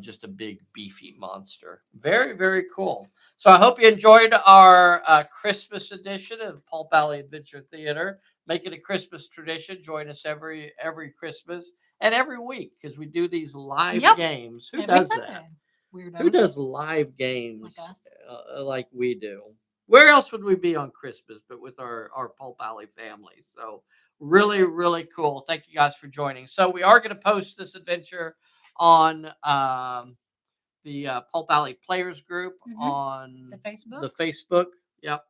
just a big beefy monster. Very, very cool. So I hope you enjoyed our Christmas edition of Pulp Alley Adventure Theater. Make it a Christmas tradition. Join us every Christmas and every week, because we do these live games. Who does that? Weirdos. Who does live games like us? Like we do? Where else would we be on Christmas but with our Pulp Alley family? So really, really cool. Thank you guys for joining. So we are going to post this adventure on the Pulp Alley Players group on the Facebook. The Facebook. Yep.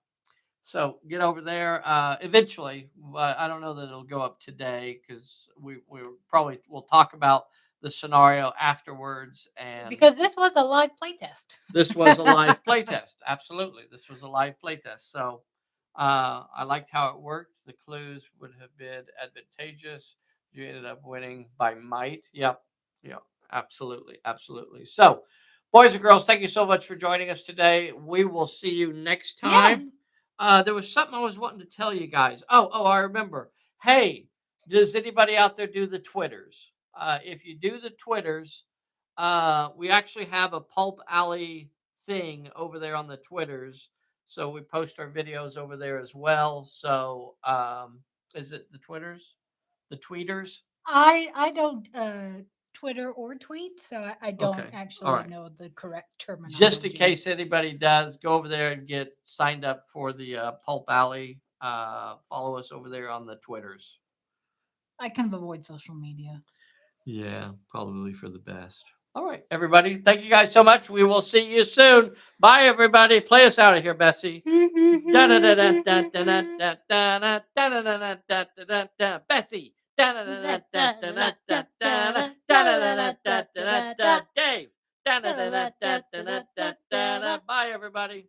So get over there. Eventually, I don't know that it'll go up today because we'll talk about the scenario afterwards. And Because this was a live playtest. this was a live playtest. Absolutely, this was a live playtest. So I liked how it worked. The clues would have been advantageous. You ended up winning by might. Yep. Yep. Absolutely. Absolutely. So, boys and girls, thank you so much for joining us today. We will see you next time. There was something I was wanting to tell you guys. Oh, I remember. Hey, does anybody out there do the Twitters? If you do the Twitters, we actually have a Pulp Alley thing over there on the Twitters. So we post our videos over there as well. So is it the Twitters? The tweeters? I don't Twitter or tweet, so I don't Okay. All actually right. know the correct terminology. Just in case anybody does, go over there and get signed up for the Pulp Alley. Follow us over there on the Twitters. I can avoid social media. Yeah, probably for the best. All right, everybody. Thank you guys so much. We will see you soon. Bye, everybody. Play us out of here, Bessie. Bessie. Dave. Bye, everybody.